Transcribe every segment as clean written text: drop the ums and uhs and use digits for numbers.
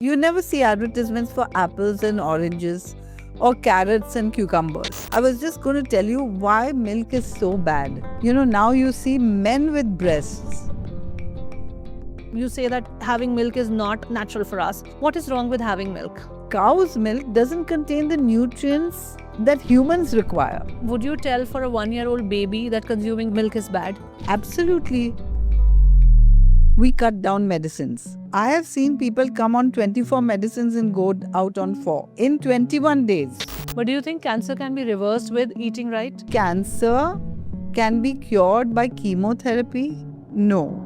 You never see advertisements for apples and oranges or carrots and cucumbers. I was just going to tell you why milk is so bad. Now you see men with breasts. You say that having milk is not natural for us. What is wrong with having milk? Cow's milk doesn't contain the nutrients that humans require. Would you tell for a 1-year-old baby that consuming milk is bad? Absolutely. We cut down medicines. I have seen people come on 24 medicines and go out on 4 in 21 days. But do you think cancer can be reversed with eating right? Cancer can be cured by chemotherapy? No.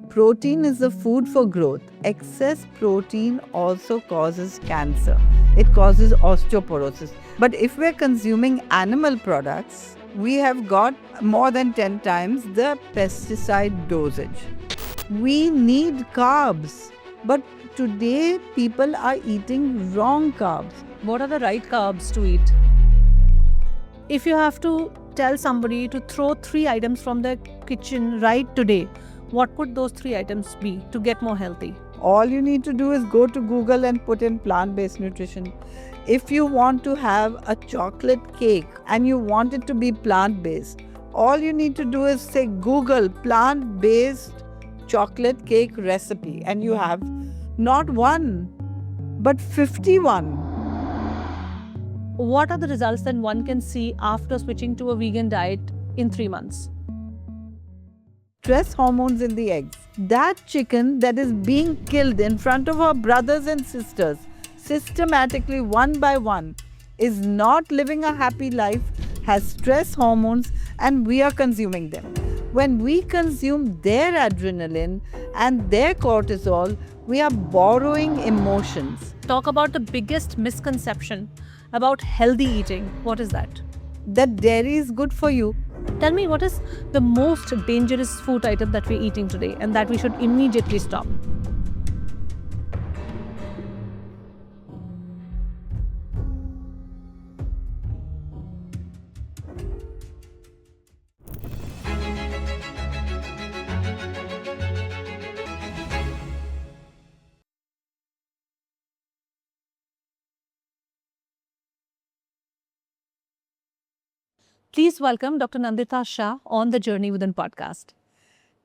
Protein is the food for growth. Excess protein also causes cancer. It causes osteoporosis. But if we're consuming animal products, we have got more than 10 times the pesticide dosage. We need carbs. But today, people are eating wrong carbs. What are the right carbs to eat? If you have to tell somebody to throw 3 items from their kitchen right today, what could those 3 items be to get more healthy? All you need to do is go to Google and put in plant-based nutrition. If you want to have a chocolate cake and you want it to be plant-based, all you need to do is say Google plant-based chocolate cake recipe and you have not one, but 51. What are the results that one can see after switching to a vegan diet in 3 months? Stress hormones in the eggs. That chicken that is being killed in front of our brothers and sisters, systematically one by one, is not living a happy life, has stress hormones, and we are consuming them. When we consume their adrenaline and their cortisol, we are borrowing emotions. Talk about the biggest misconception about healthy eating. What is that? That dairy is good for you. Tell me, what is the most dangerous food item that we're eating today and that we should immediately stop? Please welcome Dr. Nandita Shah on the Journey Within podcast.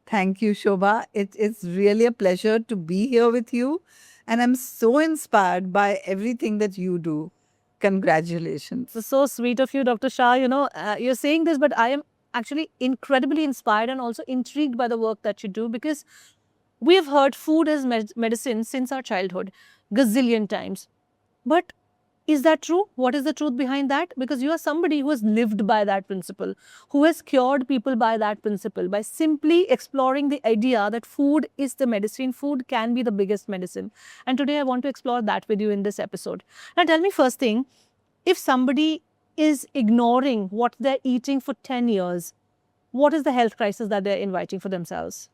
Thank you, Shobha. It is really a pleasure to be here with you. And I'm so inspired by everything that you do. Congratulations. It's so sweet of you, Dr. Shah. You're saying this, but I am actually incredibly inspired and also intrigued by the work that you do, because we have heard food as medicine since our childhood, gazillion times. But is that true? What is the truth behind that? Because you are somebody who has lived by that principle, who has cured people by that principle, by simply exploring the idea that food is the medicine, food can be the biggest medicine. And today I want to explore that with you in this episode. Now tell me, first thing, if somebody is ignoring what they're eating for 10 years, what is the health crisis that they're inviting for themselves?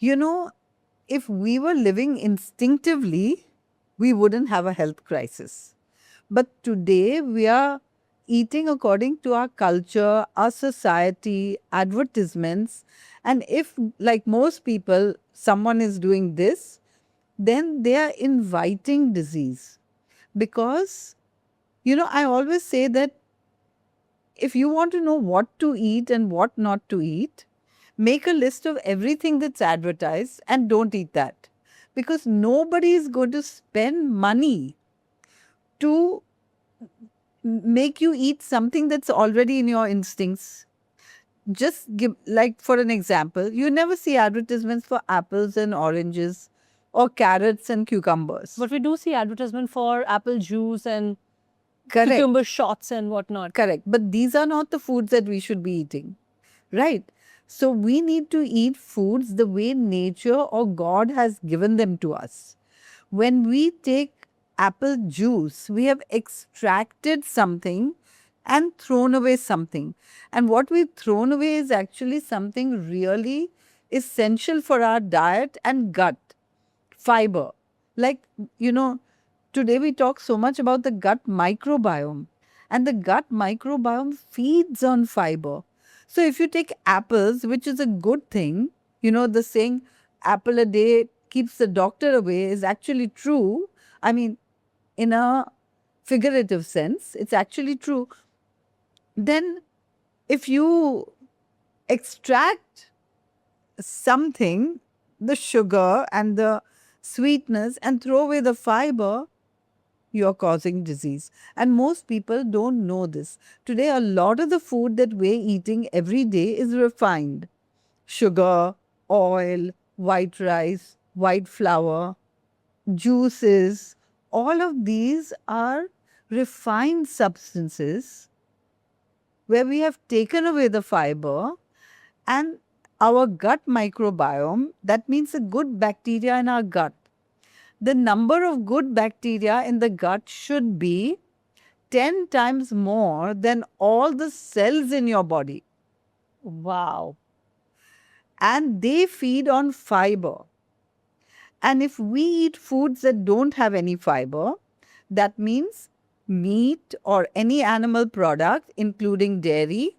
If we were living instinctively, we wouldn't have a health crisis. But today, we are eating according to our culture, our society, advertisements. And if, like most people, someone is doing this, then they are inviting disease. Because, I always say that if you want to know what to eat and what not to eat, make a list of everything that's advertised and don't eat that. Because nobody is going to spend money to make you eat something that's already in your instincts. Just give, like for an example, you never see advertisements for apples and oranges or carrots and cucumbers. But we do see advertisement for apple juice and Correct. cucumber shots and whatnot. Correct. But these are not the foods that we should be eating. Right? So we need to eat foods the way nature or God has given them to us. When we take apple juice, we have extracted something and thrown away something. And what we've thrown away is actually something really essential for our diet and gut. Fiber. Like, today we talk so much about the gut microbiome. And the gut microbiome feeds on fiber. So if you take apples, which is a good thing, the saying apple a day keeps the doctor away is actually true, I mean, in a figurative sense, it's actually true, then if you extract something, the sugar and the sweetness, and throw away the fiber, you're causing disease. And most people don't know this. Today, a lot of the food that we're eating every day is refined. Sugar, oil, white rice, white flour, juices, all of these are refined substances where we have taken away the fiber, and our gut microbiome, that means the good bacteria in our gut. The number of good bacteria in the gut should be 10 times more than all the cells in your body. Wow. And they feed on fiber. And if we eat foods that don't have any fiber, that means meat or any animal product, including dairy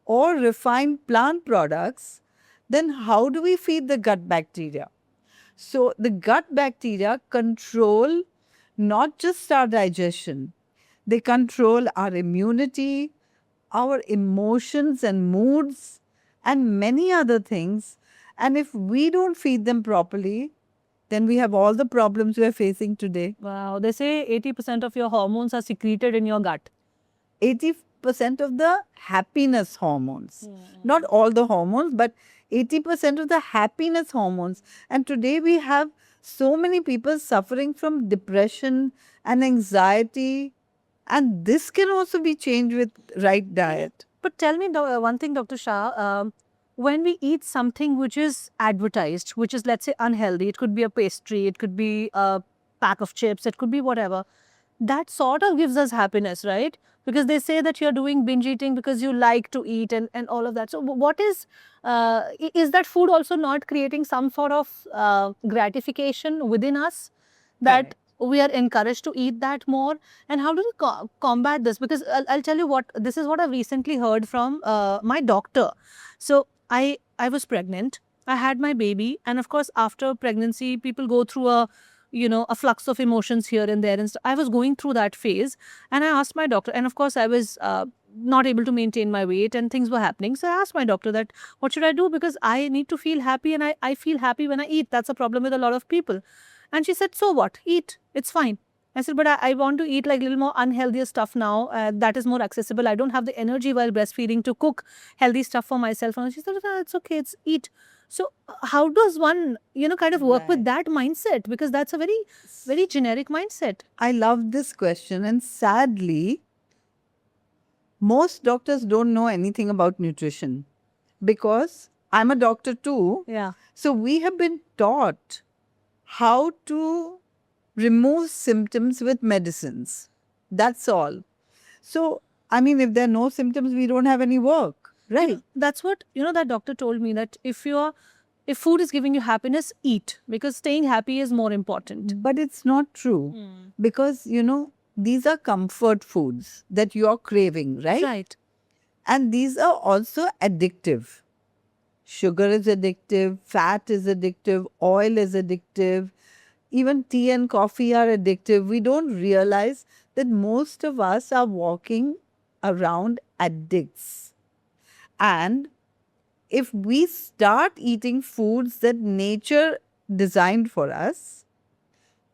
or refined plant products, then how do we feed the gut bacteria? So the gut bacteria control not just our digestion, they control our immunity, our emotions and moods, and many other things. And if we don't feed them properly, then we have all the problems we're facing today. Wow. They say 80% of your hormones are secreted in your gut. 80% of the happiness hormones, not all the hormones, but 80% of the happiness hormones. And today we have so many people suffering from depression and anxiety, and this can also be changed with right diet. But tell me one thing, Dr. Shah. When we eat something which is advertised, which is, let's say, unhealthy, it could be a pastry, it could be a pack of chips, it could be whatever, that sort of gives us happiness, right? Because they say that you're doing binge eating because you like to eat and all of that. So what is that food also not creating some sort of gratification within us that Correct. we are encouraged to eat that more? And how do we combat this? Because I'll tell you what, this is what I've recently heard from my doctor. So I was pregnant, I had my baby, and of course after pregnancy people go through a flux of emotions here and there, and I was going through that phase, and I asked my doctor, and of course I was not able to maintain my weight and things were happening. So I asked my doctor that what should I do, because I need to feel happy, and I feel happy when I eat. That's a problem with a lot of people. And she said, so what, eat, it's fine. I said, but I want to eat like a little more unhealthier stuff now. That is more accessible. I don't have the energy while breastfeeding to cook healthy stuff for myself. And she said, "Ah, it's okay, it's eat." So how does one, kind of work with Right. that mindset? Because that's a very, very generic mindset. I love this question, and sadly, most doctors don't know anything about nutrition because I'm a doctor too. Yeah. So we have been taught how to remove symptoms with medicines. That's all. So, I mean, if there are no symptoms, we don't have any work, right? That's what, that doctor told me, that if food is giving you happiness, eat, because staying happy is more important. But it's not true because, these are comfort foods that you're craving, right? Right. And these are also addictive. Sugar is addictive, fat is addictive, oil is addictive, even tea and coffee are addictive. We don't realize that most of us are walking around addicts. And if we start eating foods that nature designed for us,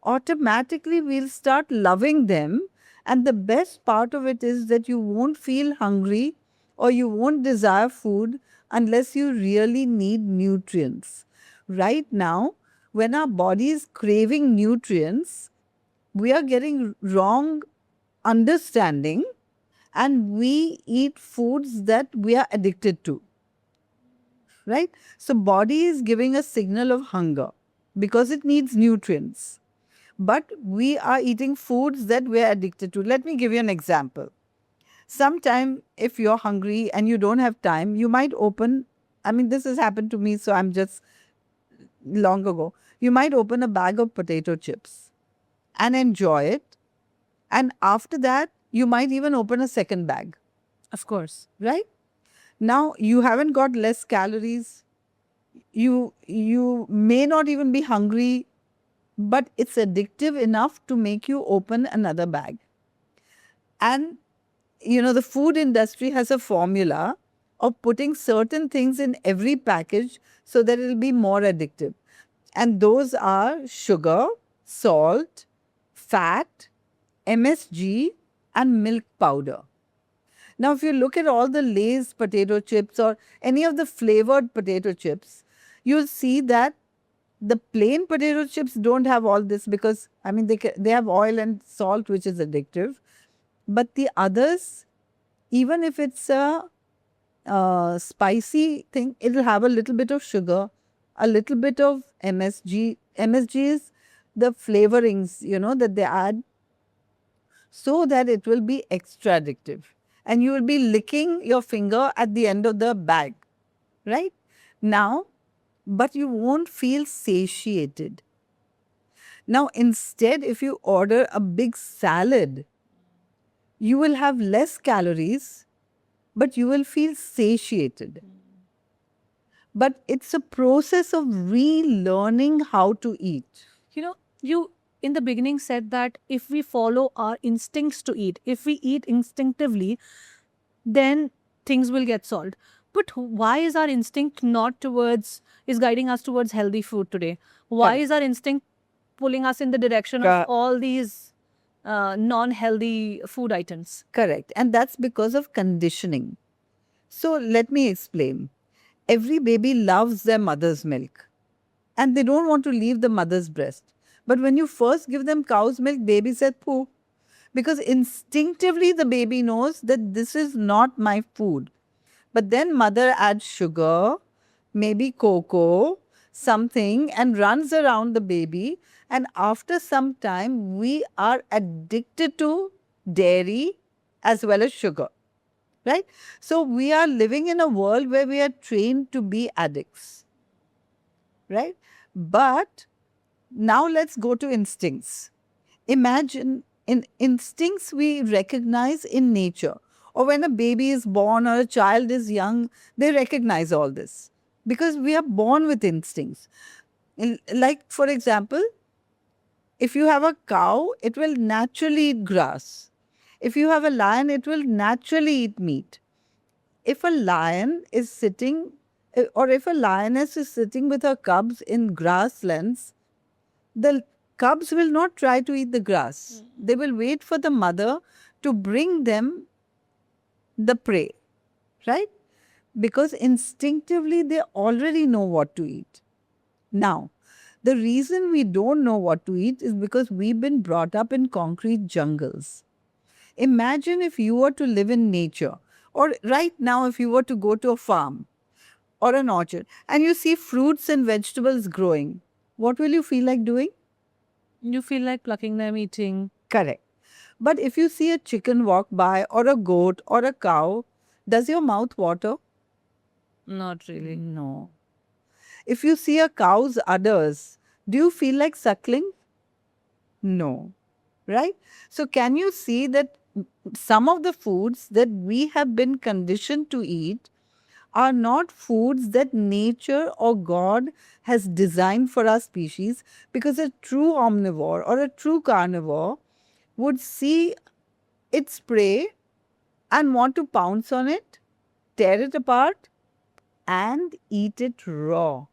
automatically we'll start loving them. And the best part of it is that you won't feel hungry or you won't desire food unless you really need nutrients. Right now, when our body is craving nutrients, we are getting wrong understanding and we eat foods that we are addicted to. Right? So body is giving a signal of hunger because it needs nutrients. But we are eating foods that we are addicted to. Let me give you an example. Sometime if you're hungry and you don't have time, you might open, this has happened to me, so I'm just long ago. You might open a bag of potato chips and enjoy it. And after that, you might even open a second bag. Of course. Right? Now, you haven't got less calories. You may not even be hungry, but it's addictive enough to make you open another bag. And the food industry has a formula of putting certain things in every package so that it'll be more addictive. And those are sugar, salt, fat, MSG, and milk powder. Now, if you look at all the Lay's potato chips or any of the flavored potato chips, you'll see that the plain potato chips don't have all this because, I mean, they have oil and salt, which is addictive. But the others, even if it's a spicy thing, it'll have a little bit of sugar, a little bit of MSG. MSG is the flavorings, that they add so that it will be extra addictive. And you will be licking your finger at the end of the bag, right? Now, but you won't feel satiated. Now, instead, if you order a big salad, you will have less calories, but you will feel satiated. But it's a process of relearning how to eat. You in the beginning said that if we follow our instincts to eat, if we eat instinctively, then things will get solved. But why is our instinct not is guiding us towards healthy food today? Why Correct. is our instinct pulling us in the direction of all these non-healthy food items? Correct. And that's because of conditioning. So let me explain. Every baby loves their mother's milk and they don't want to leave the mother's breast. But when you first give them cow's milk, baby said poo. Because instinctively the baby knows that this is not my food. But then mother adds sugar, maybe cocoa, something, and runs around the baby. And after some time, we are addicted to dairy as well as sugar. Right? So we are living in a world where we are trained to be addicts. Right? But now let's go to instincts. Imagine in instincts we recognize in nature, or when a baby is born or a child is young, they recognize all this because we are born with instincts. Like, for example, if you have a cow, it will naturally eat grass. If you have a lion, it will naturally eat meat. If a lion is sitting, or if a lioness is sitting with her cubs in grasslands, the cubs will not try to eat the grass. They will wait for the mother to bring them the prey, right? Because instinctively they already know what to eat. Now, the reason we don't know what to eat is because we've been brought up in concrete jungles. Imagine if you were to live in nature, or right now, if you were to go to a farm or an orchard and you see fruits and vegetables growing, what will you feel like doing? You feel like plucking them, eating. Correct. But if you see a chicken walk by, or a goat, or a cow, does your mouth water? Not really. No. If you see a cow's udders, do you feel like suckling? No. Right? So, can you see that some of the foods that we have been conditioned to eat are not foods that nature or God has designed for our species? Because a true omnivore or a true carnivore would see its prey and want to pounce on it, tear it apart, and eat it raw.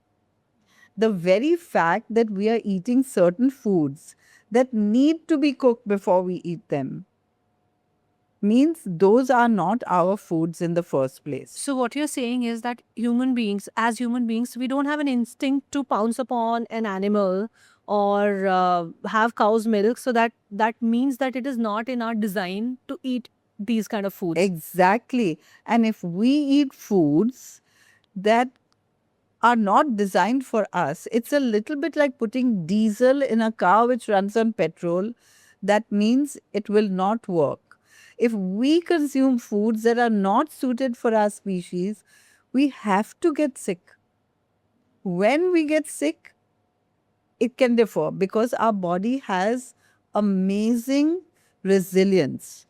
The very fact that we are eating certain foods that need to be cooked before we eat them means those are not our foods in the first place. So what you're saying is that as human beings, we don't have an instinct to pounce upon an animal or have cow's milk. So that means that it is not in our design to eat these kind of foods. Exactly. And if we eat foods that are not designed for us, it's a little bit like putting diesel in a car which runs on petrol. That means it will not work. If we consume foods that are not suited for our species, we have to get sick. When we get sick, it can differ because our body has amazing resilience.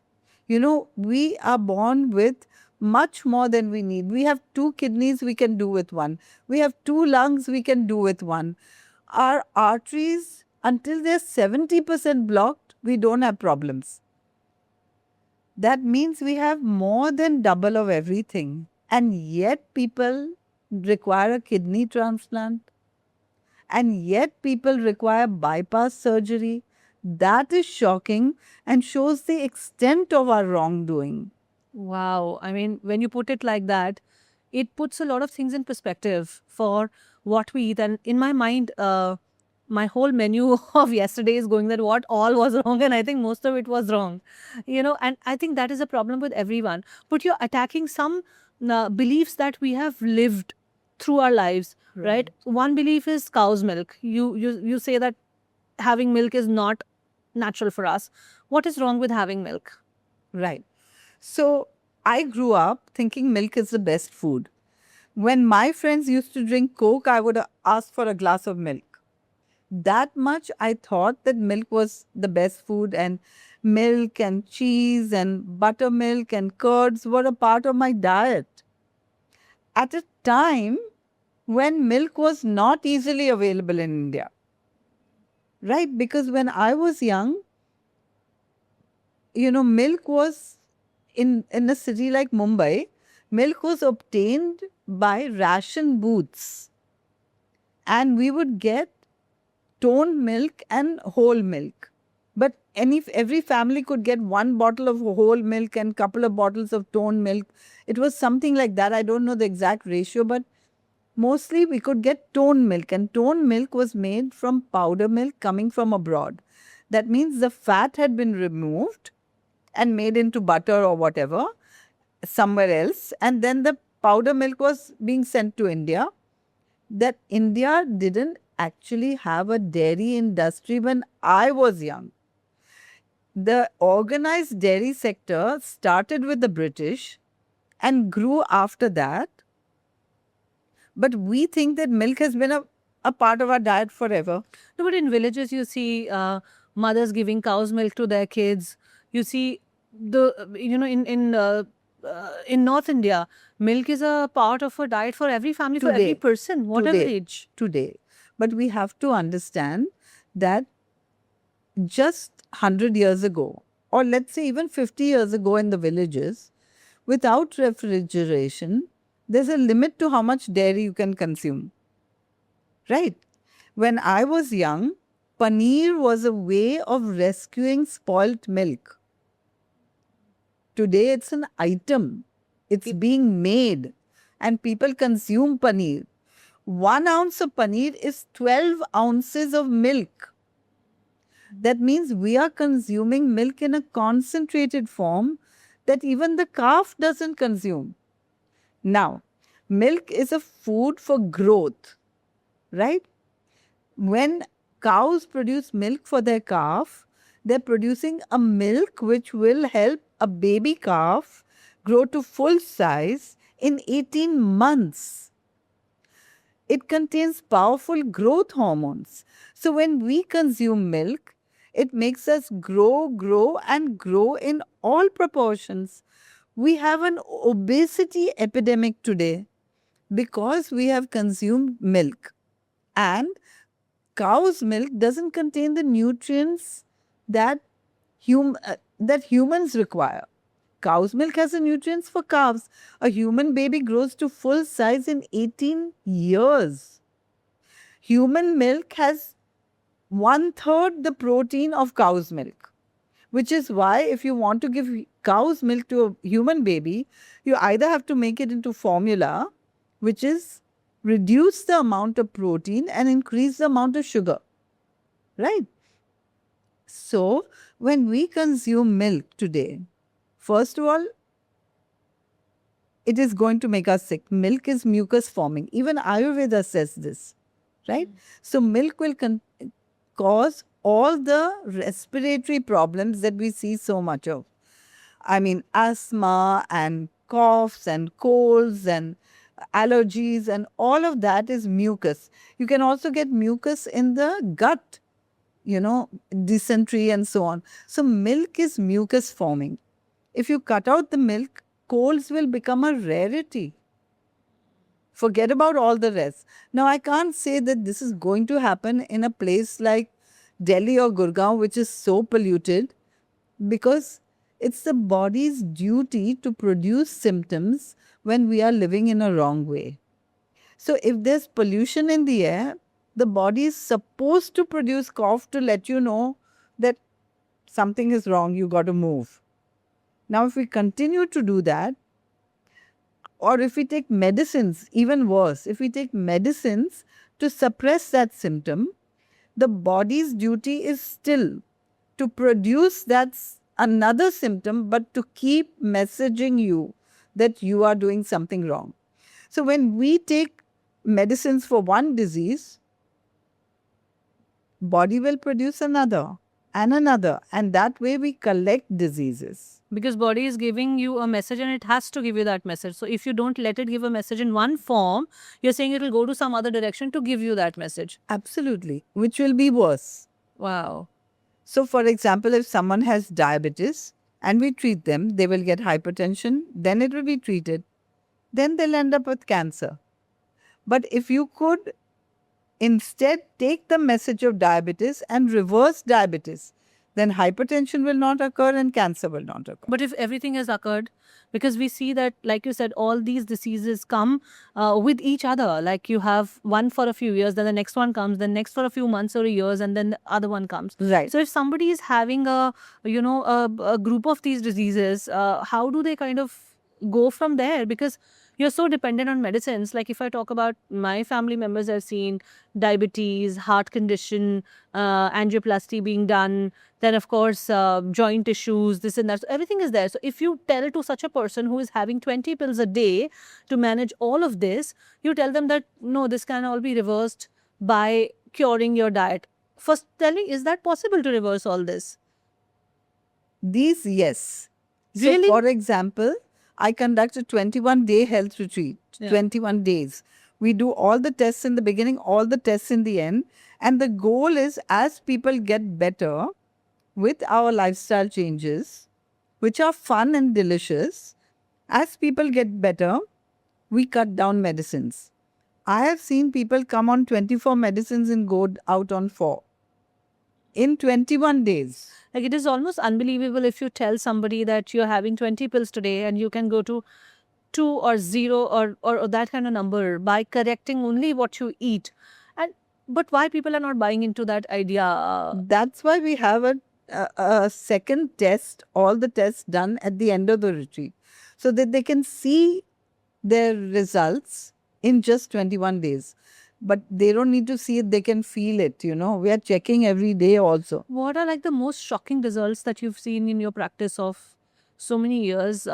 We are born with much more than we need. We have 2 kidneys, we can do with one. We have 2 lungs, we can do with one. Our arteries, until they're 70% blocked, we don't have problems. That means we have more than double of everything. And yet people require a kidney transplant. And yet people require bypass surgery. That is shocking and shows the extent of our wrongdoing. Wow. I mean, when you put it like that, it puts a lot of things in perspective for what we eat. And in my mind, my whole menu of yesterday is going that what all was wrong. And I think most of it was wrong. And I think that is a problem with everyone. But you're attacking some beliefs that we have lived through our lives, right? One belief is cow's milk. You say that having milk is not natural for us. What is wrong with having milk? Right. So I grew up thinking milk is the best food. When my friends used to drink Coke, I would ask for a glass of milk. That much I thought that milk was the best food, and milk and cheese and buttermilk and curds were a part of my diet. At a time when milk was not easily available in India. Right? Because when I was young, milk was in a city like Mumbai, milk was obtained by ration booths. And we would get toned milk and whole milk. But every family could get 1 bottle of whole milk and couple of bottles of toned milk. It was something like that. I don't know the exact ratio, but mostly we could get toned milk. And toned milk was made from powder milk coming from abroad. That means the fat had been removed and made into butter or whatever somewhere else. And then the powder milk was being sent to India. That India didn't actually have a dairy industry when I was young. The organized dairy sector started with the British and grew after that. But we think that milk has been a part of our diet forever. No, but in villages, you see mothers giving cow's milk to their kids. You see in North India, milk is a part of a diet for every family, for every person, whatever age. Today. But we have to understand that just 100 years ago, or let's say even 50 years ago in the villages, without refrigeration, there's a limit to how much dairy you can consume. Right? When I was young, paneer was a way of rescuing spoilt milk. Today it's an item. It's being made and people consume paneer. 1 ounce of paneer is 12 ounces of milk. That means we are consuming milk in a concentrated form that even the calf doesn't consume. Now, milk is a food for growth, right? When cows produce milk for their calf, they're producing a milk which will help a baby calf grow to full size in 18 months. It contains powerful growth hormones. So when we consume milk, it makes us grow and grow in all proportions. We have an obesity epidemic today because we have consumed milk. And cow's milk doesn't contain the nutrients that humans require. Cow's milk has the nutrients for calves. A human baby grows to full size in 18 years. Human milk has 1/3 the protein of cow's milk, which is why if you want to give cow's milk to a human baby, you either have to make it into formula, which is reduce the amount of protein and increase the amount of sugar, right? So, when we consume milk today, first of all, it is going to make us sick. Milk is mucus forming. Even Ayurveda says this, right? So, milk will cause all the respiratory problems that we see so much of. I mean, asthma and coughs and colds and allergies and all of that is mucus. You can also get mucus in the gut, dysentery and so on. So milk is mucus forming. If you cut out the milk, colds will become a rarity. Forget about all the rest. Now, I can't say that this is going to happen in a place like Delhi or Gurgaon, which is so polluted, because it's the body's duty to produce symptoms when we are living in a wrong way. So, if there's pollution in the air, the body is supposed to produce cough to let you know that something is wrong, you got to move. Now, if we continue to do that, or if we take medicines, even worse, if we take medicines to suppress that symptom, the body's duty is still to produce another symptom, but to keep messaging you that you are doing something wrong. So when we take medicines for one disease, body will produce another and another, and that way we collect diseases. Because body is giving you a message and it has to give you that message. So if you don't let it give a message in one form, you're saying it will go to some other direction to give you that message. Absolutely, which will be worse. Wow. So, for example, if someone has diabetes and we treat them, they will get hypertension, then it will be treated. Then they'll end up with cancer. But if you could instead take the message of diabetes and reverse diabetes, then hypertension will not occur and cancer will not occur. But if everything has occurred, because we see that, like you said, all these diseases come with each other. Like you have one for a few years, then the next one comes, then next for a few months or years, and then the other one comes. Right. So if somebody is having a group of these diseases, how do they kind of go from there? Because you're so dependent on medicines. Like if I talk about my family members, I've seen diabetes, heart condition, angioplasty being done, then of course joint issues, this and that. So everything is there. So if you tell to such a person who is having 20 pills a day to manage all of this, you tell them that no, this can all be reversed by curing your diet. First, tell me, is that possible to reverse all this? These, yes. Really? So, for example, I conduct a 21-day health retreat, Yeah. 21 days. We do all the tests in the beginning, all the tests in the end. And the goal is as people get better with our lifestyle changes, which are fun and delicious, as people get better, we cut down medicines. I have seen people come on 24 medicines and go out on 4 in 21 days. Like it is almost unbelievable if you tell somebody that you're having 20 pills today and you can go to 2 or 0 or that kind of number by correcting only what you eat. But why people are not buying into that idea? That's why we have a second test, all the tests done at the end of the retreat, so that they can see their results in just 21 days. But they don't need to see it, they can feel it, We are checking every day also. What are like the most shocking results that you've seen in your practice of so many years?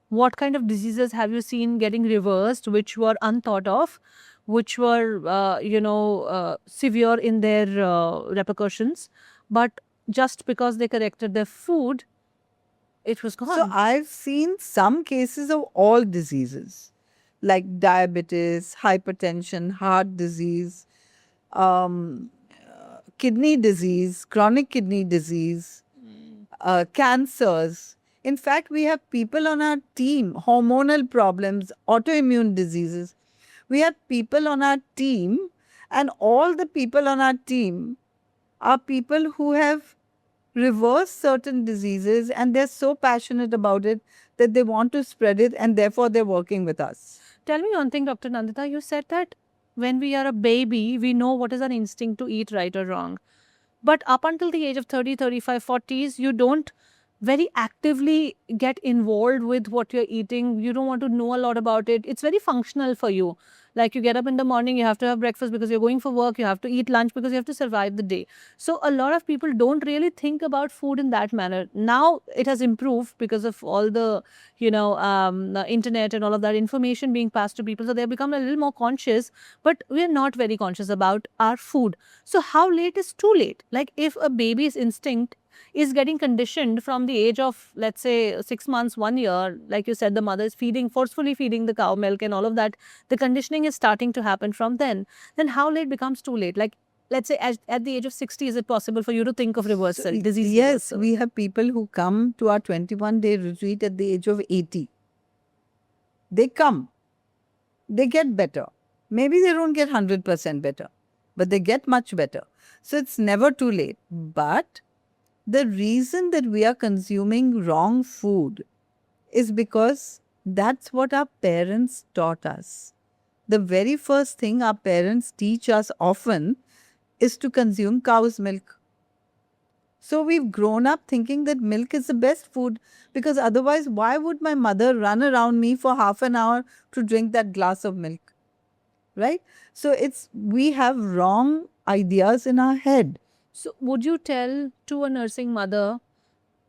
What kind of diseases have you seen getting reversed, which were unthought of, which were, severe in their repercussions, but just because they corrected their food, it was gone? So I've seen some cases of all diseases, like diabetes, hypertension, heart disease, kidney disease, chronic kidney disease, cancers. In fact, we have people on our team, hormonal problems, autoimmune diseases. We have people on our team, and all the people on our team are people who have reversed certain diseases, and they're so passionate about it that they want to spread it, and therefore they're working with us. Tell me one thing, Dr. Nandita. You said that when we are a baby, we know what is our instinct to eat right or wrong. But up until the age of 30, 35, 40s, you don't very actively get involved with what you're eating. You don't want to know a lot about it. It's very functional for you. Like you get up in the morning, you have to have breakfast because you're going for work. You have to eat lunch because you have to survive the day. So a lot of people don't really think about food in that manner. Now it has improved because of all the, the internet and all of that information being passed to people. So they've become a little more conscious, but we're not very conscious about our food. So how late is too late? Like if a baby's instinct is getting conditioned from the age of, let's say, 6 months, 1 year, like you said, the mother is forcefully feeding the cow milk and all of that, the conditioning is starting to happen from then how late becomes too late? Like, let's say at the age of 60, is it possible for you to think of reversal, disease Yes, reversal? we have people who come to our 21-day retreat at the age of 80. They come, they get better. Maybe they don't get 100% better, but they get much better. So it's never too late. But the reason that we are consuming wrong food is because that's what our parents taught us. The very first thing our parents teach us often is to consume cow's milk. So we've grown up thinking that milk is the best food, because otherwise, why would my mother run around me for half an hour to drink that glass of milk? Right? So we have wrong ideas in our head. So, would you tell to a nursing mother,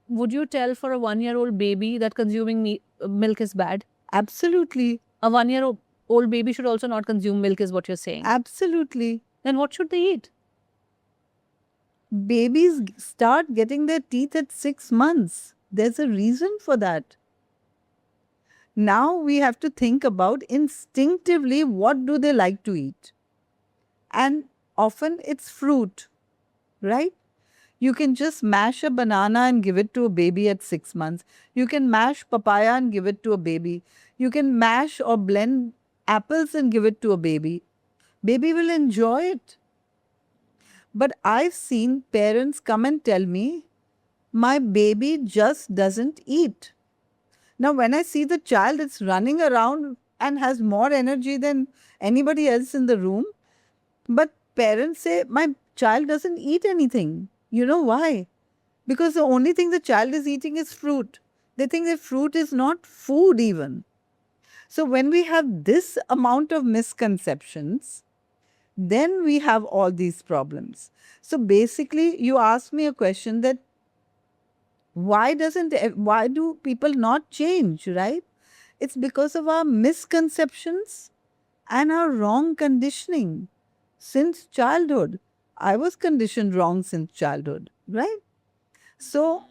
would you tell for a 1-year-old baby that consuming milk is bad? Absolutely. A 1-year-old baby should also not consume milk, is what you're saying. Absolutely. Then what should they eat? Babies start getting their teeth at 6 months. There's a reason for that. Now we have to think about instinctively what do they like to eat. And often it's fruit, right? You can just mash a banana and give it to a baby at 6 months. You can mash papaya and give it to a baby. You can mash or blend apples and give it to a baby. Baby will enjoy it. But I've seen parents come and tell me, my baby just doesn't eat. Now, when I see the child, it's running around and has more energy than anybody else in the room. But parents say, my child doesn't eat anything. You know why? Because the only thing the child is eating is fruit. They think that fruit is not food even. So when we have this amount of misconceptions, then we have all these problems. So basically, you asked me a question that why do people not change, right? It's because of our misconceptions and our wrong conditioning since childhood. I was conditioned wrong since childhood, right? So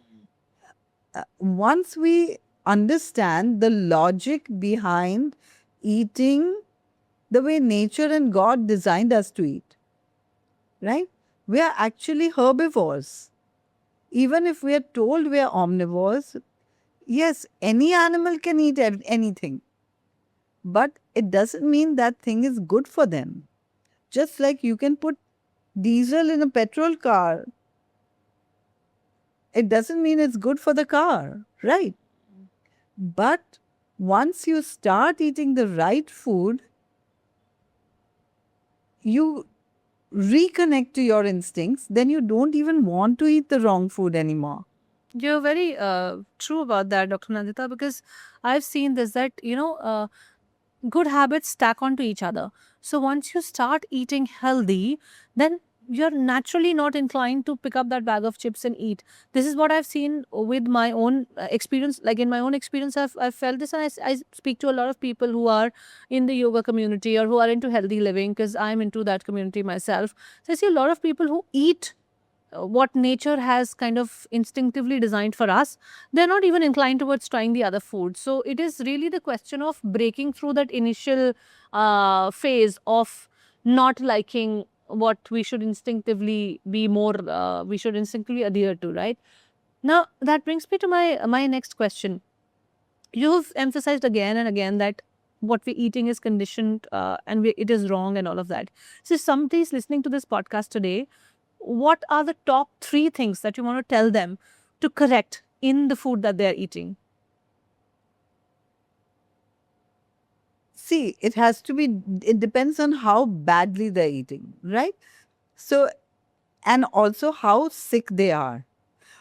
once we understand the logic behind eating the way nature and God designed us to eat, right? We are actually herbivores. Even if we are told we are omnivores, yes, any animal can eat anything. But it doesn't mean that thing is good for them. Just like you can put diesel in a petrol car, it doesn't mean it's good for the car, right? But once you start eating the right food, you reconnect to your instincts, then you don't even want to eat the wrong food anymore. You're very true about that, Dr. Nandita, because I've seen this that, good habits stack onto each other. So once you start eating healthy, then you're naturally not inclined to pick up that bag of chips and eat. This is what I've seen with my own experience. Like in my own experience, I've felt this, and I speak to a lot of people who are in the yoga community or who are into healthy living, because I'm into that community myself. So I see a lot of people who eat what nature has kind of instinctively designed for us. They're not even inclined towards trying the other food. So it is really the question of breaking through that initial phase of not liking what we should instinctively be more, we should instinctively adhere to, right? Now, that brings me to my next question. You've emphasized again and again that what we're eating is conditioned and it is wrong and all of that. So, if somebody is listening to this podcast today, what are the top 3 things that you want to tell them to correct in the food that they're eating? See, it depends on how badly they're eating, right? So, and also how sick they are.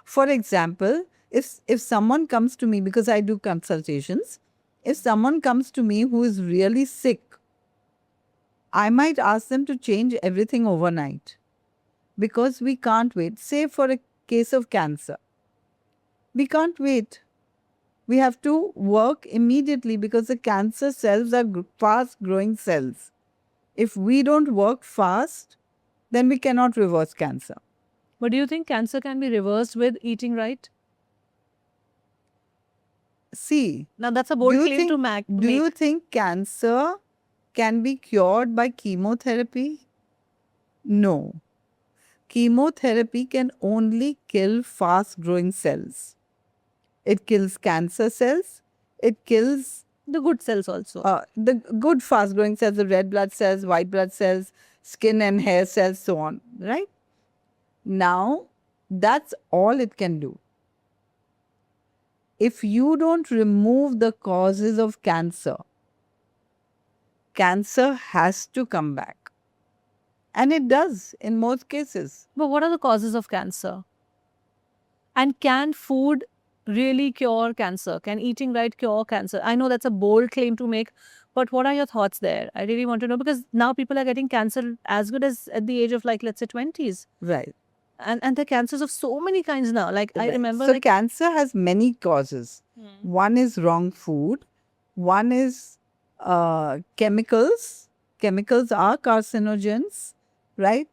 For example, if someone comes to me, because I do consultations, if someone comes to me who is really sick, I might ask them to change everything overnight because we can't wait. Say for a case of cancer, we can't wait. We have to work immediately because the cancer cells are fast growing cells. If we don't work fast, then we cannot reverse cancer. But do you think cancer can be reversed with eating right? See, Now, that's a bold claim to make. do you think cancer can be cured by chemotherapy? No. Chemotherapy can only kill fast growing cells. It kills cancer cells, it kills The good cells also. The good fast growing cells, the red blood cells, white blood cells, skin and hair cells, so on, right? Now, that's all it can do. If you don't remove the causes of cancer, cancer has to come back. And it does in most cases. But what are the causes of cancer? And can food really cure cancer? Can eating right cure cancer? I know that's a bold claim to make, but what are your thoughts there? I really want to know, because now people are getting cancer as good as at the age of, like, let's say 20s. Right. And the cancers of so many kinds now. Like, I Right. remember, So like, cancer has many causes. One is wrong food. One is chemicals. Chemicals are carcinogens, right?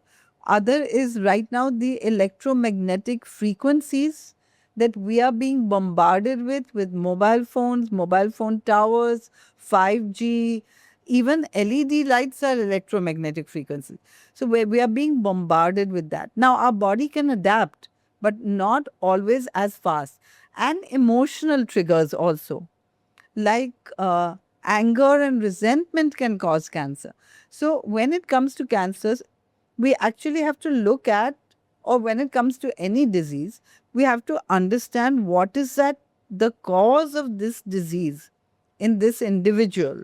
Other is right now the electromagnetic frequencies that we are being bombarded with mobile phones, mobile phone towers, 5G, even LED lights are electromagnetic frequencies. So we are being bombarded with that. Now our body can adapt, but not always as fast. And emotional triggers also, like anger and resentment can cause cancer. So when it comes to cancers, we actually have to look at, or when it comes to any disease, we have to understand what is that the cause of this disease in this individual.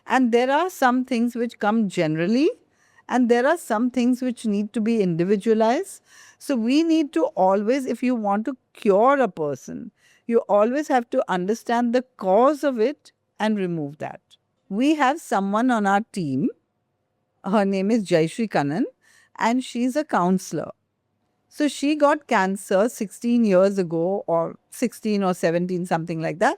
And there are some things which come generally, and there are some things which need to be individualized. So we need to always, if you want to cure a person, you always have to understand the cause of it and remove that. We have someone on our team. Her name is Jayashree Kannan, and she's a counselor. So she got cancer 16 years ago, or 16 or 17, something like that.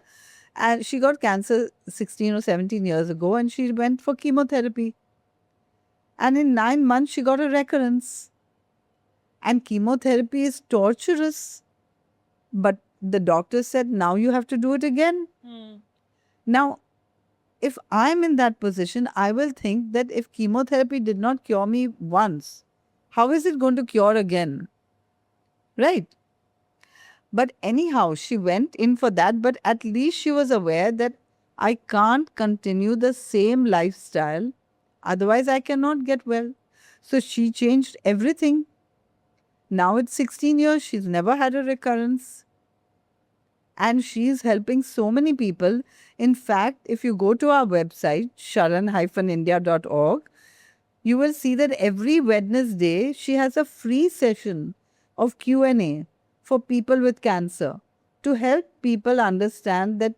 And she got cancer 16 or 17 years ago, and she went for chemotherapy. And in 9 months, she got a recurrence. And chemotherapy is torturous. But the doctor said, now you have to do it again. Now, if I'm in that position, I will think that if chemotherapy did not cure me once, how is it going to cure again? Right? But anyhow, she went in for that, but at least she was aware that I can't continue the same lifestyle, otherwise, I cannot get well. So she changed everything. Now it's 16 years, she's never had a recurrence. And she's helping so many people. In fact, if you go to our website, sharan-india.org, you will see that every Wednesday she has a free session of Q&A for people with cancer to help people understand that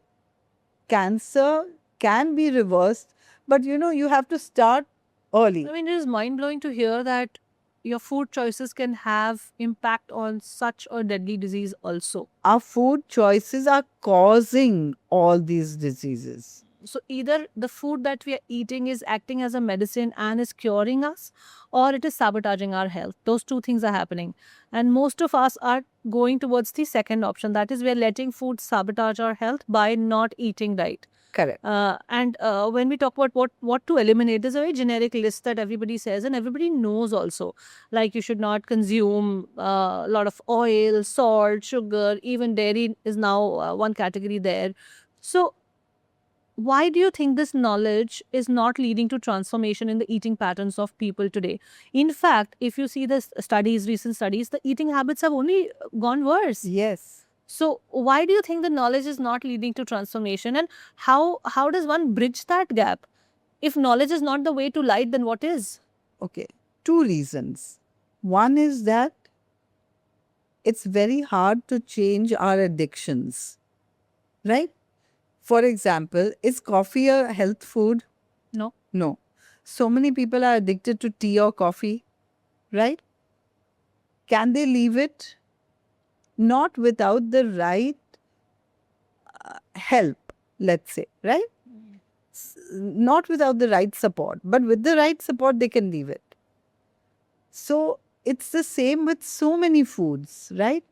cancer can be reversed, but you have to start early. I mean, it is mind-blowing to hear that your food choices can have impact on such a deadly disease also. Our food choices are causing all these diseases. So either the food that we are eating is acting as a medicine and is curing us, or it is sabotaging our health. Those two things are happening. And most of us are going towards the second option. That is, we are letting food sabotage our health by not eating right. Correct. And when we talk about what to eliminate, there's a very generic list that everybody says, and everybody knows also. Like, you should not consume a lot of oil, salt, sugar, even dairy is now one category there. So why do you think this knowledge is not leading to transformation in the eating patterns of people today? In fact, if you see the studies, recent studies, the eating habits have only gone worse. Yes. So why do you think the knowledge is not leading to transformation, and how does one bridge that gap? If knowledge is not the way to light, then what is? Okay. Two reasons. One is that it's very hard to change our addictions, right? For example, is coffee a health food? No. No. So many people are addicted to tea or coffee, right? Can they leave it? Not without the right help, let's say, right? Not without the right support, but with the right support, they can leave it. So it's the same with so many foods, right?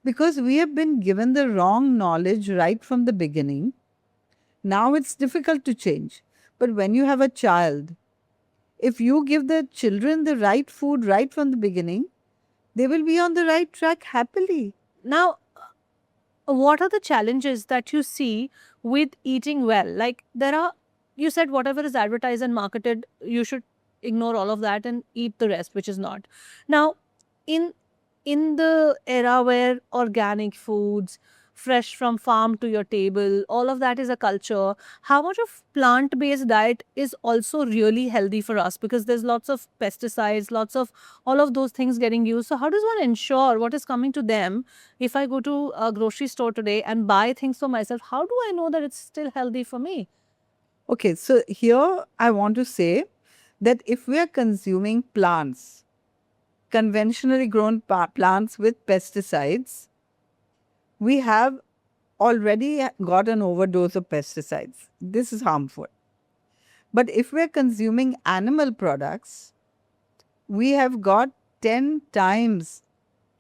Because we have been given the wrong knowledge right from the beginning. Now it's difficult to change. But when you have a child, if you give the children the right food right from the beginning, they will be on the right track happily. Now, what are the challenges that you see with eating well? Like you said whatever is advertised and marketed, you should ignore all of that and eat the rest, which is not. Now, in in the era where organic foods, fresh from farm to your table, all of that is a culture, how much of plant-based diet is also really healthy for us? Because there's lots of pesticides, lots of all of those things getting used. So how does one ensure what is coming to them? If I go to a grocery store today and buy things for myself, how do I know that it's still healthy for me? Okay, so here I want to say that if we are consuming plants, conventionally grown plants with pesticides, we have already got an overdose of pesticides. This is harmful. But if we're consuming animal products, we have got 10 times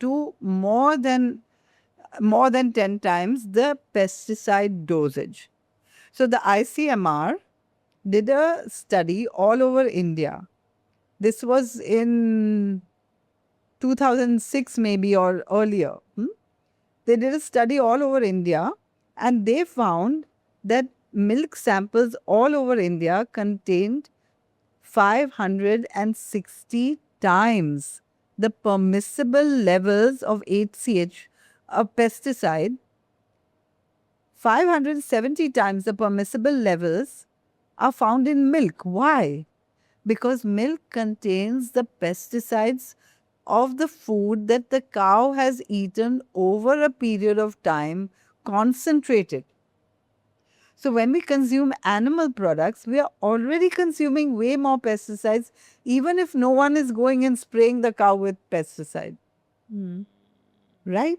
to more than 10 times the pesticide dosage. So the ICMR did a study all over India. This was in 2006 maybe or earlier. They did a study all over India and they found that milk samples all over India contained 560 times the permissible levels of HCH, a pesticide. 570 times the permissible levels are found in milk. Why? Because milk contains the pesticides of the food that the cow has eaten over a period of time, concentrated. So when we consume animal products, we are already consuming way more pesticides, even if no one is going and spraying the cow with pesticide. Right?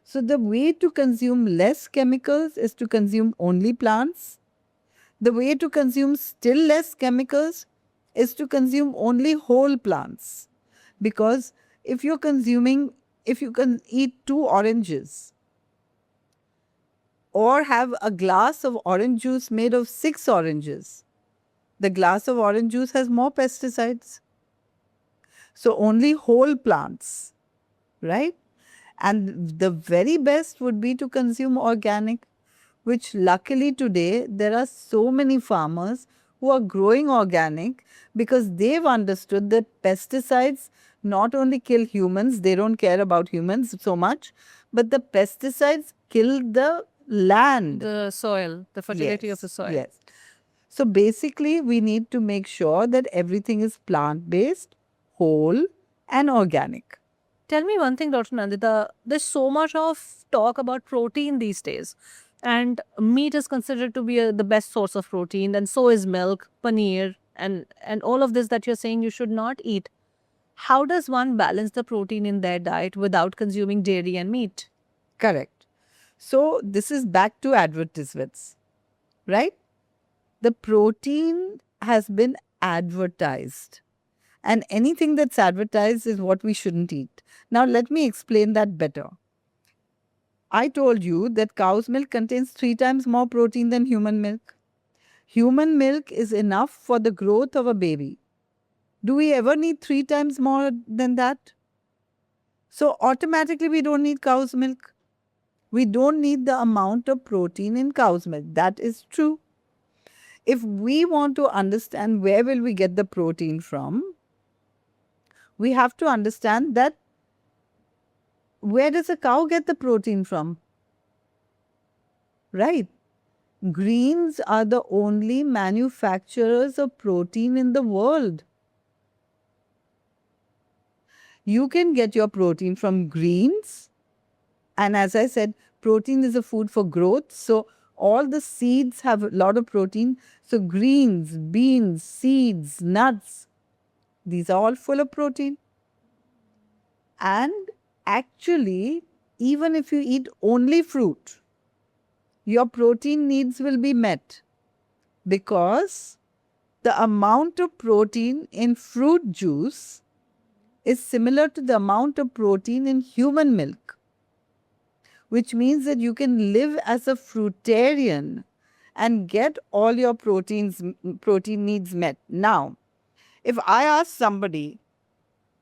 So the way to consume less chemicals is to consume only plants. The way to consume still less chemicals is to consume only whole plants. Because if you can eat 2 oranges or have a glass of orange juice made of 6 oranges, the glass of orange juice has more pesticides. So only whole plants, right? And the very best would be to consume organic, which luckily today there are so many farmers who are growing organic because they've understood that pesticides not only kill humans, they don't care about humans so much, but the pesticides kill the land. The soil, the fertility of the soil. Yes. So basically, we need to make sure that everything is plant-based, whole, and organic. Tell me one thing, Dr. Nandita. There's so much of talk about protein these days. And meat is considered to be the best source of protein. And so is milk, paneer, and all of this that you're saying you should not eat. How does one balance the protein in their diet without consuming dairy and meat? Correct. So this is back to advertisements, right? The protein has been advertised. And anything that's advertised is what we shouldn't eat. Now, let me explain that better. I told you that cow's milk contains 3 times more protein than human milk. Human milk is enough for the growth of a baby. Do we ever need 3 times more than that? So, automatically, we don't need cow's milk. We don't need the amount of protein in cow's milk. That is true. If we want to understand where will we get the protein from, we have to understand that where does a cow get the protein from? Right? Greens are the only manufacturers of protein in the world. You can get your protein from greens. And as I said, protein is a food for growth. So all the seeds have a lot of protein. So greens, beans, seeds, nuts, these are all full of protein. And actually, even if you eat only fruit, your protein needs will be met because the amount of protein in fruit juice is similar to the amount of protein in human milk, which means that you can live as a fruitarian and get all your protein needs met. Now, if I ask somebody,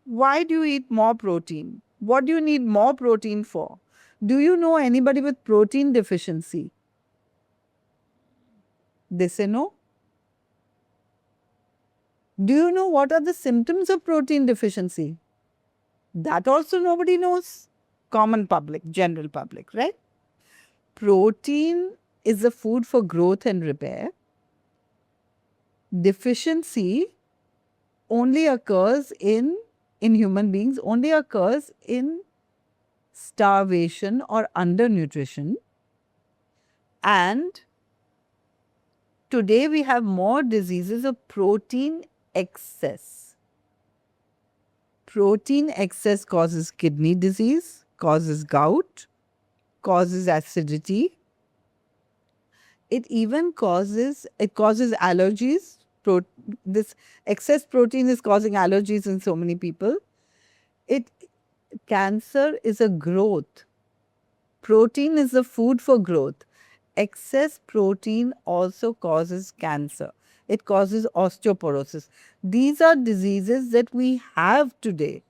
why do you eat more protein? What do you need more protein for? Do you know anybody with protein deficiency? They say no. Do you know what are the symptoms of protein deficiency? That also nobody knows. Common public, general public, right? Protein is a food for growth and repair. Deficiency only occurs in human beings, only occurs in starvation or undernutrition. And today we have more diseases of protein excess. Protein excess causes kidney disease, causes gout, causes acidity. It even causes allergies. This excess protein is causing allergies in so many people. Cancer is a growth. Protein is the food for growth. Excess protein also causes cancer. It causes osteoporosis. These are diseases that we have today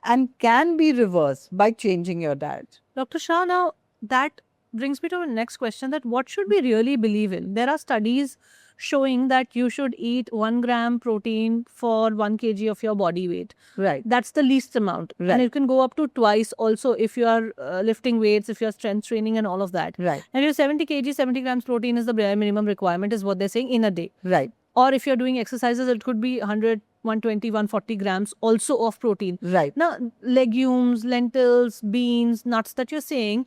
and can be reversed by changing your diet. Dr. Shah, now that brings me to the next question, that what should we really believe in? There are studies showing that you should eat 1 gram protein for 1 kg of your body weight. Right. That's the least amount. Right. And it can go up to twice also if you are lifting weights, if you are strength training and all of that. Right. And your 70 kg, 70 grams protein is the bare minimum requirement, is what they're saying, in a day. Right. Or if you're doing exercises, it could be 100, 120, 140 grams also of protein. Right. Now, legumes, lentils, beans, nuts that you're saying,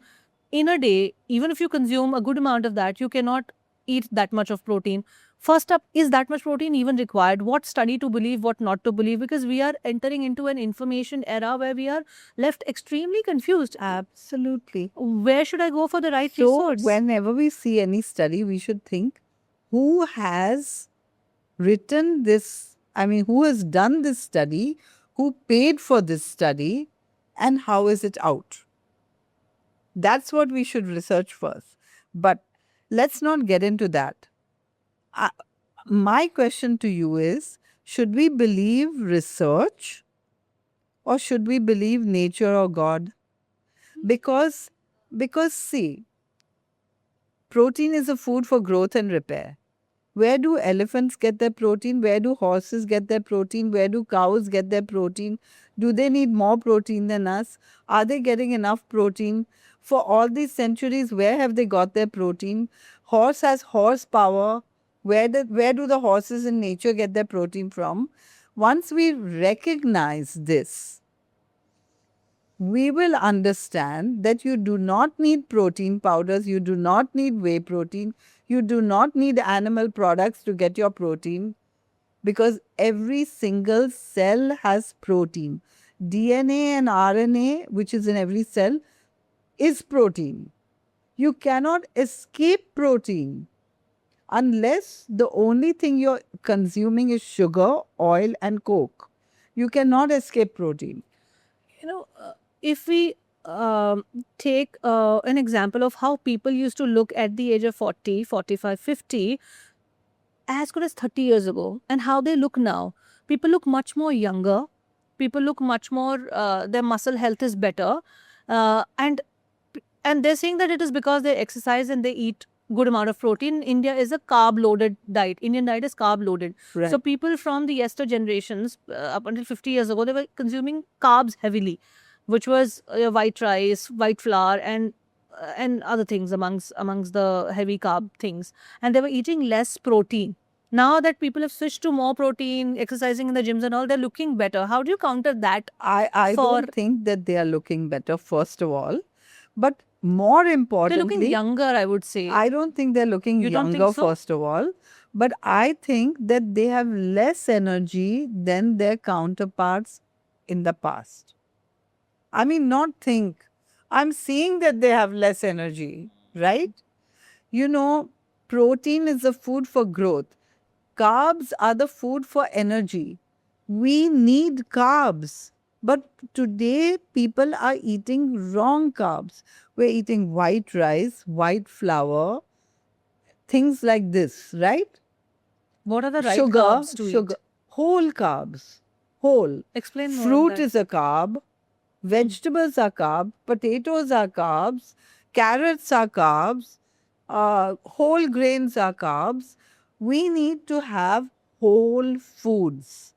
in a day, even if you consume a good amount of that, you cannot eat that much of protein. First up, is that much protein even required? What study to believe, what not to believe? Because we are entering into an information era where we are left extremely confused. Absolutely. Where should I go for the right So, resource? whenever we see any study, we should think, who has written this? I mean, who has done this study? Who paid for this study? And how is it out? That's what we should research first. But let's not get into that. My question to you is, should we believe research or should we believe nature or God? Because see, protein is a food for growth and repair. Where do elephants get their protein? Where do horses get their protein? Where do cows get their protein? Do they need more protein than us? Are they getting enough protein? For all these centuries, where have they got their protein? Horse has horsepower. Where do the horses in nature get their protein from? Once we recognize this, we will understand that you do not need protein powders, you do not need whey protein, you do not need animal products to get your protein, because every single cell has protein. DNA and RNA, which is in every cell, is protein. You cannot escape protein unless the only thing you're consuming is sugar, oil, and coke. You cannot escape protein. You know, if we take an example of how people used to look at the age of 40, 45, 50, as good as 30 years ago, and how they look now. People look much more younger. People look much more, their muscle health is better. And they're saying that it is because they exercise and they eat good amount of protein. India is a carb-loaded diet. Indian diet is carb-loaded. Right. So people from the yester generations, up until 50 years ago, they were consuming carbs heavily, which was white rice, white flour, and other things amongst the heavy carb things. And they were eating less protein. Now that people have switched to more protein, exercising in the gyms and all, they're looking better. How do you counter that? I don't think that they are looking better, first of all. But more importantly, They're looking younger, I would say. I don't think they're looking You don't think younger, so? first of all. But I think that they have less energy than their counterparts in the past. I mean, not think. I'm seeing that they have less energy, right? You know, protein is the food for growth. Carbs are the food for energy. We need carbs. But today, people are eating wrong carbs. We're eating white rice, white flour, things like this, right? What are the right sugar, carbs to sugar, eat? whole carbs, whole. Explain more. Fruit is a carb. Vegetables are carbs, potatoes are carbs, carrots are carbs, whole grains are carbs. We need to have whole foods.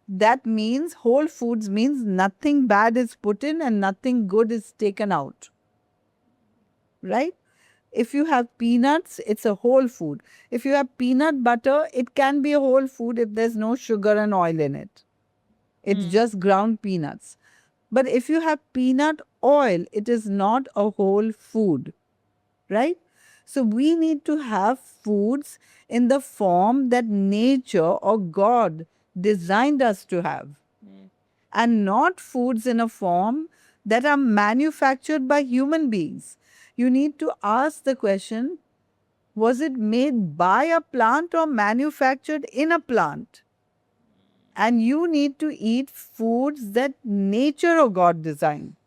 That means whole foods means nothing bad is put in and nothing good is taken out. Right? If you have peanuts, it's a whole food. If you have peanut butter, it can be a whole food if there's no sugar and oil in it. It's just ground peanuts. But if you have peanut oil, it is not a whole food, right? So we need to have foods in the form that nature or God designed us to have, and not foods in a form that are manufactured by human beings. You need to ask the question, was it made by a plant or manufactured in a plant? And you need to eat foods that nature or God designed.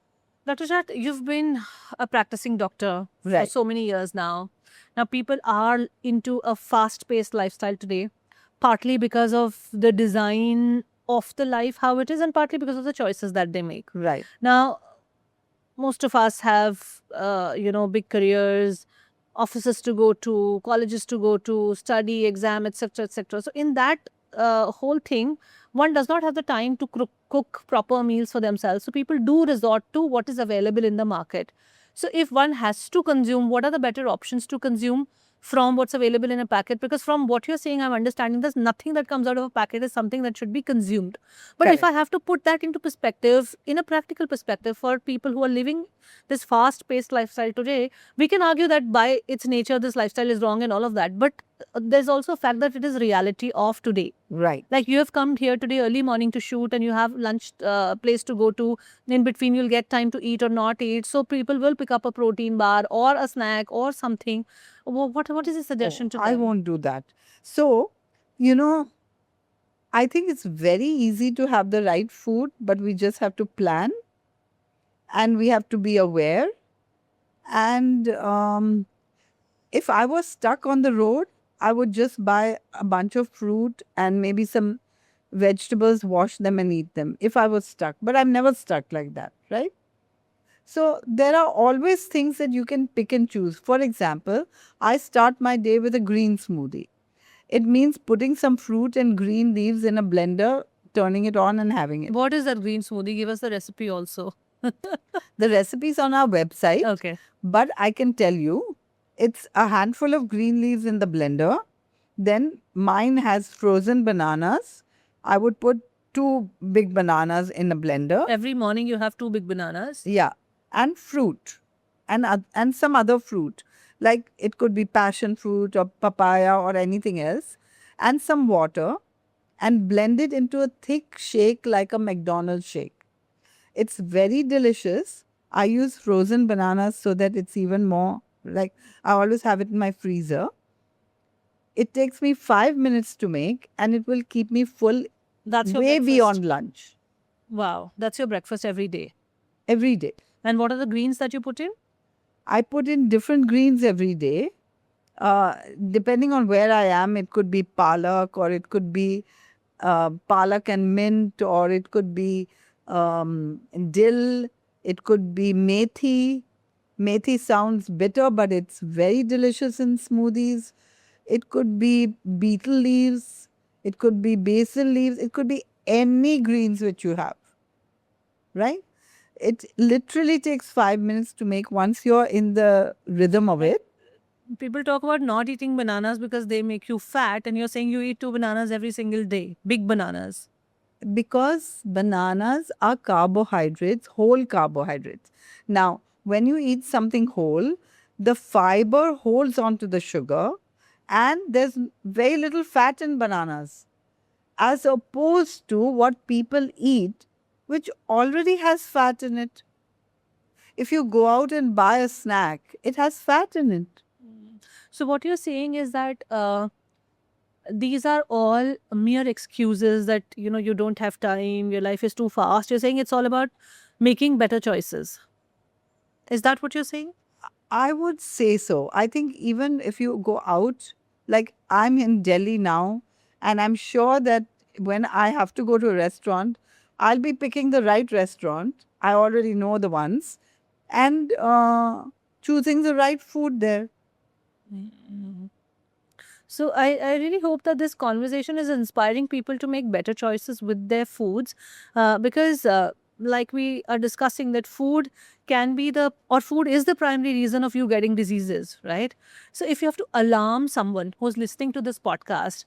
Dr. Chat, you've been a practicing doctor for Right. so many years now. Now, people are into a fast paced lifestyle today, partly because of the design of the life, how it is, and partly because of the choices that they make. Right. Now, most of us have, big careers, offices to go to, colleges to go to, study, exam, etc., etc. So, in that whole thing, one does not have the time to cook proper meals for themselves. So, people do resort to what is available in the market. So, if one has to consume, what are the better options to consume from what's available in a packet? Because from what you're saying, I'm understanding there's nothing that comes out of a packet is something that should be consumed. But if I have to put that into perspective, in a practical perspective, for people who are living this fast-paced lifestyle today, we can argue that by its nature, this lifestyle is wrong and all of that. But there's also a fact that it is reality of today. Right. Like you have come here today early morning to shoot, and you have lunch place to go to. In between, you'll get time to eat or not eat. So people will pick up a protein bar or a snack or something. What is the suggestion to I them? won't do that. So, I think it's very easy to have the right food, but we just have to plan and we have to be aware. And if I was stuck on the road, I would just buy a bunch of fruit and maybe some vegetables, wash them and eat them if I was stuck. But I'm never stuck like that, right? So there are always things that you can pick and choose. For example, I start my day with a green smoothie. It means putting some fruit and green leaves in a blender, turning it on and having it. What is that green smoothie? Give us the recipe also. The recipe's on our website. Okay. But I can tell you, it's a handful of green leaves in the blender. Then mine has frozen bananas. I would put 2 big bananas in a blender. Every morning you have 2 big bananas. Yeah, and fruit, and some other fruit, like it could be passion fruit or papaya or anything else, and some water, and blend it into a thick shake like a McDonald's shake. It's very delicious. I use frozen bananas so that it's even more like I always have it in my freezer. It takes me 5 minutes to make and it will keep me full That's your way breakfast. beyond lunch Wow, that's your breakfast every day. every day. And what are the greens that you put in? I put in different greens every day. Depending on where I am, it could be palak or it could be palak and mint, or it could be dill, it could be methi. Methi sounds bitter, but it's very delicious in smoothies. It could be beetle leaves, it could be basil leaves, it could be any greens which you have, right? It literally takes 5 minutes to make once you're in the rhythm of it. People talk about not eating bananas because they make you fat, and you're saying you eat 2 bananas every single day. Big bananas. Because bananas are carbohydrates, whole carbohydrates. Now, when you eat something whole, the fiber holds onto the sugar and there's very little fat in bananas, as opposed to what people eat, which already has fat in it. If you go out and buy a snack, it has fat in it. So what you're saying is that these are all mere excuses that you don't have time, your life is too fast. You're saying it's all about making better choices. Is that what you're saying? I would say so. I think even if you go out, like I'm in Delhi now, and I'm sure that when I have to go to a restaurant, I'll be picking the right restaurant I already know the ones. And choosing the right food there. So I really hope that this conversation is inspiring people to make better choices with their foods, because like we are discussing that food can be food is the primary reason of you getting diseases, right? So if you have to alarm someone who's listening to this podcast,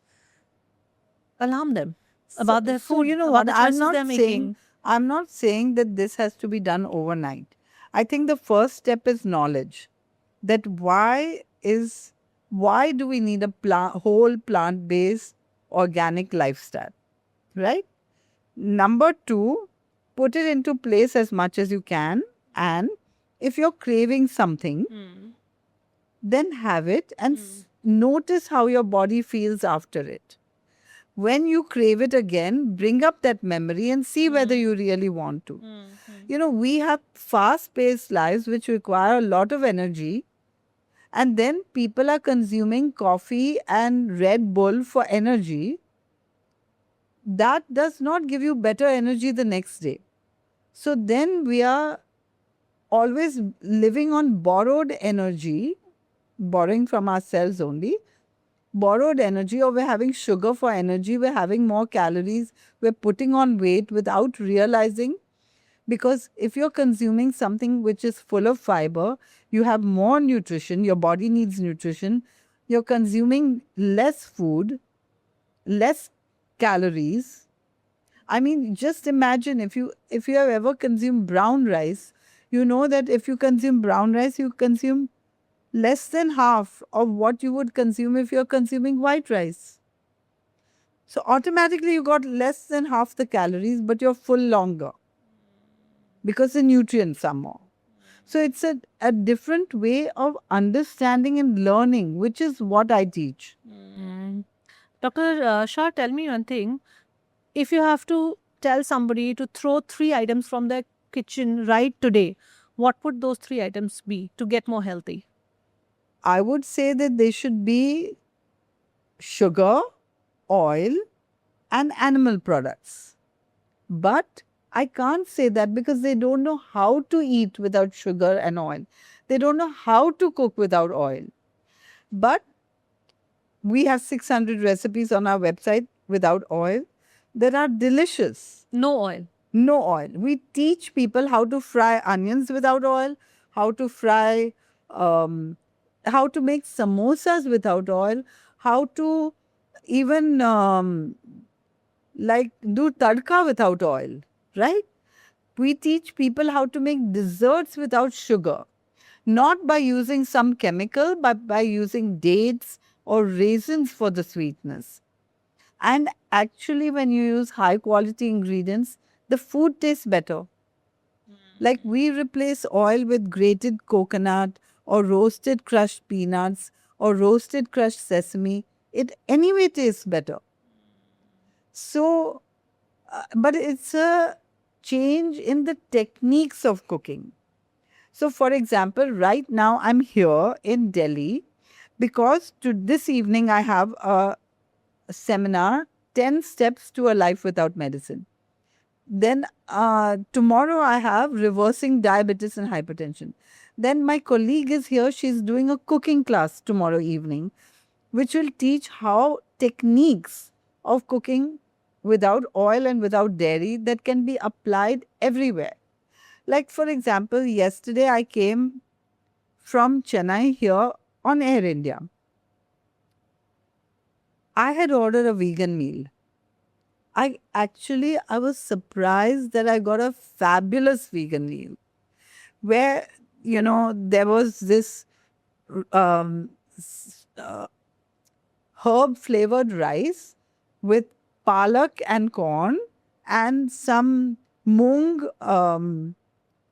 alarm them about their So food, you know about what? the choices they're making. I'm not saying that this has to be done overnight. I think the first step is knowledge. That why do we need a whole plant-based organic lifestyle, right? Number two, put it into place as much as you can. And if you're craving something, then have it and notice how your body feels after it. When you crave it again, bring up that memory and see whether you really want to. You know, we have fast paced lives which require a lot of energy, and then people are consuming coffee and Red Bull for energy. That does not give you better energy the next day. So then we are always living on borrowed energy, borrowing from ourselves only, borrowed energy, or we're having sugar for energy, we're having more calories, we're putting on weight without realizing. Because if you're consuming something which is full of fiber, you have more nutrition, your body needs nutrition, you're consuming less food, less calories. I mean, just imagine if you have ever consumed brown rice, you know that if you consume brown rice, you consume less than half of what you would consume if you're consuming white rice. So automatically you got less than half the calories, but you're full longer because the nutrients are more. So it's a different way of understanding and learning, which is what I teach. Dr. Shah, tell me one thing. If you have to tell somebody to throw 3 items from their kitchen right today, what would those 3 items be to get more healthy? I would say that they should be sugar, oil, and animal products. But I can't say that because they don't know how to eat without sugar and oil. They don't know how to cook without oil. But we have 600 recipes on our website without oil that are delicious. No oil. No oil. We teach people how to fry onions without oil, how to fry, how to make samosas without oil, how to even like do tadka without oil, right? We teach people how to make desserts without sugar, not by using some chemical, but by using dates or raisins for the sweetness. And actually, when you use high quality ingredients, the food tastes better. Like we replace oil with grated coconut or roasted crushed peanuts or roasted crushed sesame. It anyway tastes better. So, but it's a change in the techniques of cooking. So, for example, right now I'm here in Delhi because this evening I have a seminar, 10 Steps to a Life Without Medicine. Then tomorrow I have Reversing Diabetes and Hypertension. Then my colleague is here, she's doing a cooking class tomorrow evening, which will teach how techniques of cooking without oil and without dairy that can be applied everywhere. Like, for example, yesterday I came from Chennai here on Air India. I had ordered a vegan meal. I was surprised that I got a fabulous vegan meal where, you know, there was this um, herb flavored rice with palak and corn and some moong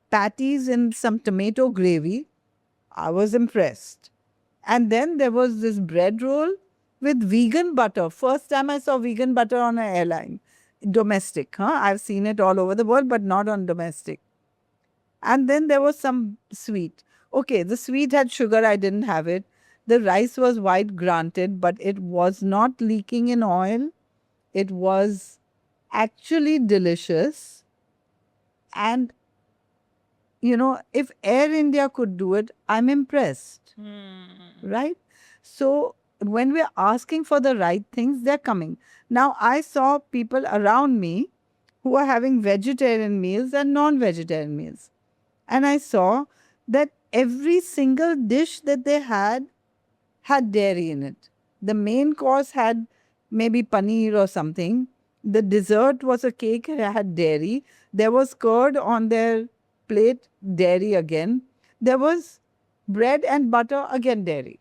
patties and some tomato gravy. I was impressed. And then there was this bread roll with vegan butter. First time I saw vegan butter on an airline. Domestic, huh? I've seen it all over the world, but not on domestic. And then there was some sweet. Okay, the sweet had sugar, I didn't have it. The rice was white, granted, but it was not leaking in oil. It was actually delicious. And if Air India could do it, I'm impressed, right? So when we're asking for the right things, they're coming. Now, I saw people around me who are having vegetarian meals and non-vegetarian meals. And I saw that every single dish that they had dairy in it. The main course had maybe paneer or something. The dessert was a cake, it had dairy. There was curd on their plate, dairy again. There was bread and butter, again dairy.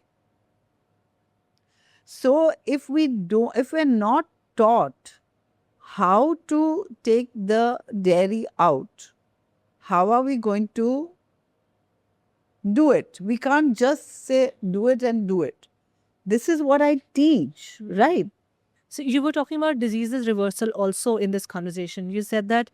So if we're not taught how to take the dairy out, how are we going to do it? We can't just say do it and do it. This is what I teach, right? So you were talking about diseases reversal also in this conversation. You said that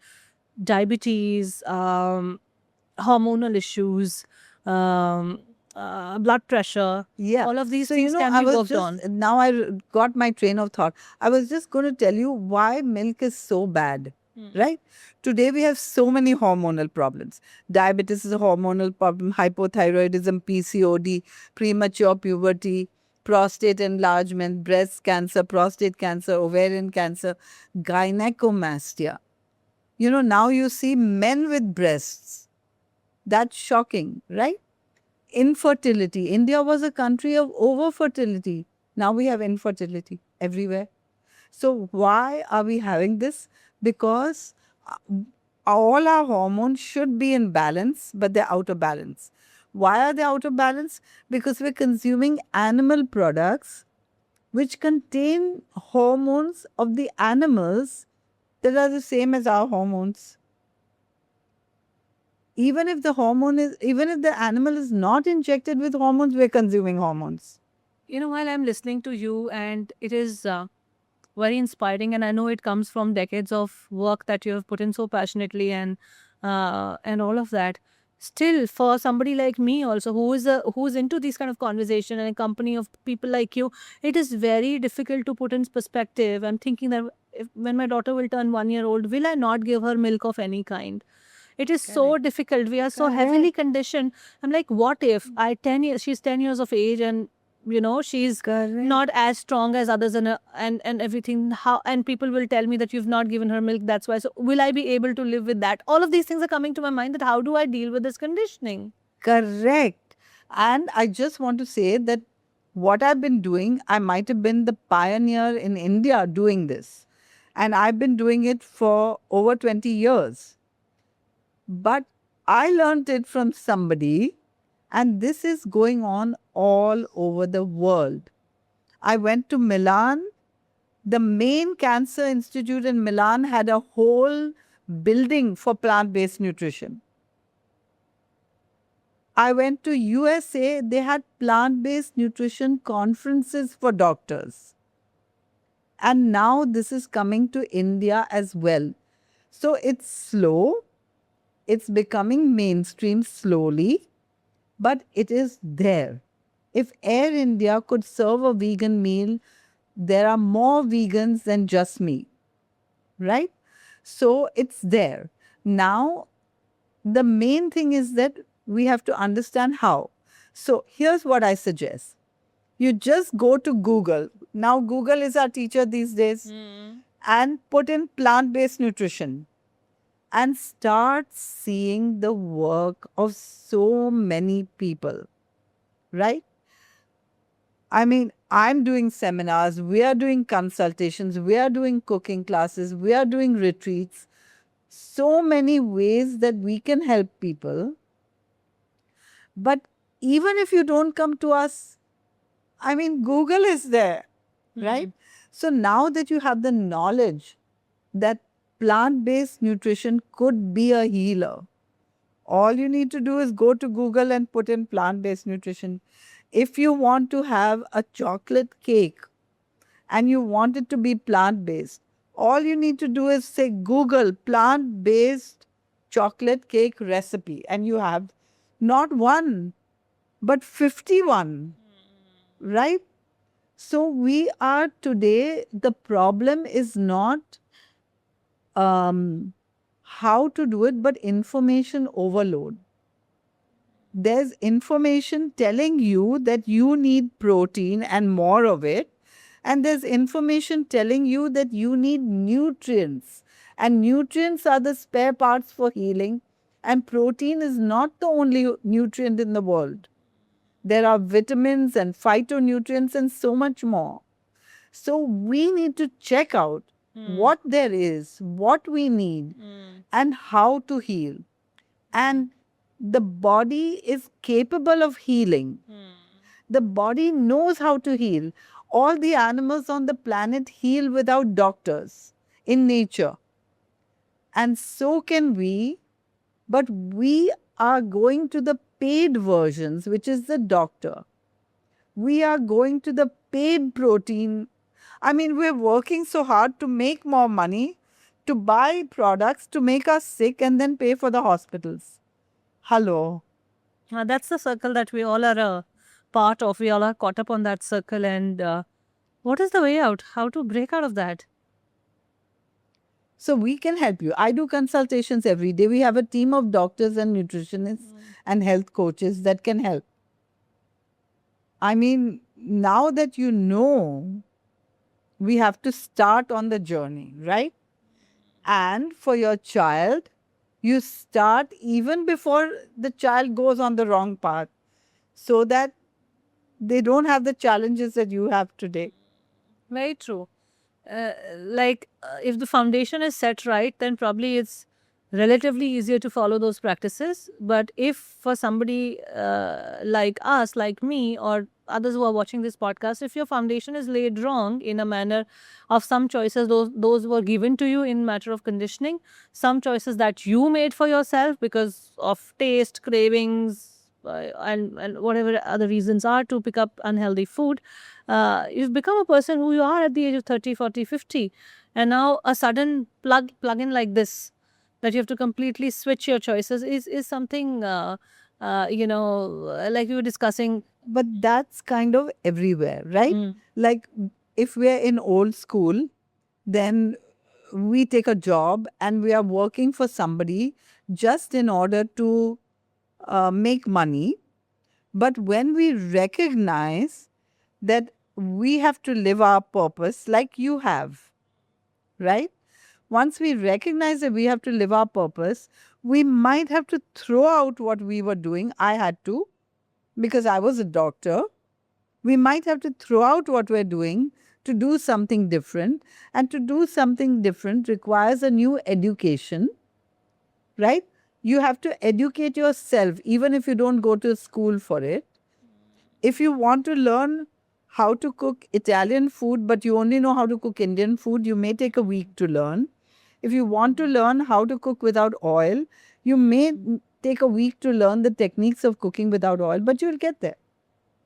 diabetes, hormonal issues, blood pressure, Yeah. all of these So, things can I be was worked just, on. now got my train of thought. I was just going to tell you why milk is so bad, right? Today we have so many hormonal problems. Diabetes is a hormonal problem, hypothyroidism, PCOD, premature puberty, prostate enlargement, breast cancer, prostate cancer, ovarian cancer, gynecomastia. Now you see men with breasts. That's shocking, right? Infertility. India was a country of overfertility. Now we have infertility everywhere. So why are we having this? Because all our hormones should be in balance, but they're out of balance. Why are they out of balance? Because we're consuming animal products which contain hormones of the animals that are the same as our hormones. Even if the animal is not injected with hormones, we're consuming hormones. While I'm listening to you, and it is very inspiring, and I know it comes from decades of work that you have put in so passionately, and all of that. Still, for somebody like me, also who's into these kind of conversation and a company of people like you, it is very difficult to put in perspective. I'm thinking that when my daughter will turn 1 year old, will I not give her milk of any kind? It is so difficult. We are so heavily conditioned. I'm like, what if she's 10 years of age, and she's not as strong as others, and everything, how, and people will tell me that you've not given her milk, that's why. So will I be able to live with that? All of these things are coming to my mind, that how do I deal with this conditioning? Correct. And I just want to say that what I've been doing, I might have been the pioneer in India doing this. And I've been doing it for over 20 years. But I learned it from somebody, and this is going on all over the world. I went to Milan. The main cancer institute in Milan had a whole building for plant-based nutrition. I went to USA, they had plant-based nutrition conferences for doctors. And now this is coming to India as well. So it's slow, it's becoming mainstream slowly, but it is there. If Air India could serve a vegan meal, there are more vegans than just me, right? So it's there. Now, the main thing is that we have to understand how. So here's what I suggest. You just go to Google. Now, Google is our teacher these days. And put in plant-based nutrition and start seeing the work of so many people, right? I mean, I'm doing seminars, we are doing consultations, we are doing cooking classes, we are doing retreats. So many ways that we can help people. But even if you don't come to us, I mean, Google is there, right? So now that you have the knowledge that plant-based nutrition could be a healer, all you need to do is go to Google and put in plant-based nutrition. If you want to have a chocolate cake and you want it to be plant-based, all you need to do is say Google plant-based chocolate cake recipe, and you have not one, but 51, right? So we are today, the problem is not how to do it, but information overload. there's information telling you that you need protein and more of it. And there's information telling you that you need nutrients. And nutrients are the spare parts for healing. And protein is not the only nutrient in the world. There are vitamins and phytonutrients and so much more. So we need to check out what there is, what we need, and how to heal. And the body is capable of healing. The body knows how to heal. All the animals on the planet heal without doctors in nature. And so can we, but we are going to the paid versions, which is the doctor. We are going to the paid protein. I mean, we're working so hard to make more money, to buy products to make us sick and then pay for the hospitals. Hello. That's the circle that we all are a part of. We all are caught up on that circle. And what is the way out? How to break out of that? So we can help you. I do consultations every day. We have a team of doctors and nutritionists and health coaches that can help. I mean, now that you know, we have to start on the journey, right? And for your child, you start even before the child goes on the wrong path so that they don't have the challenges that you have today. Very true. If the foundation is set right, then probably it's relatively easier to follow those practices. But if for somebody like us, like me, or others who are watching this podcast, if your foundation is laid wrong in a manner of some choices, those were given to you in matter of conditioning, some choices that you made for yourself because of taste, cravings, and whatever other reasons are to pick up unhealthy food, you've become a person who you are at the age of 30, 40, 50. And now a sudden plug-in like this, that you have to completely switch your choices is something, like we were discussing. But that's kind of everywhere, right? Like if we're in old school, then we take a job and we are working for somebody just in order to make money. But when we recognize that we have to live our purpose like you have, right? Once we recognize that we have to live our purpose, we might have to throw out what we were doing. I had to, because I was a doctor. We might have to throw out what we're doing to do something different. And to do something different requires a new education, right? You have to educate yourself, even if you don't go to school for it. If you want to learn how to cook Italian food, but you only know how to cook Indian food, you may take a week to learn. If you want to learn how to cook without oil, you may take a week to learn the techniques of cooking without oil, but you'll get there.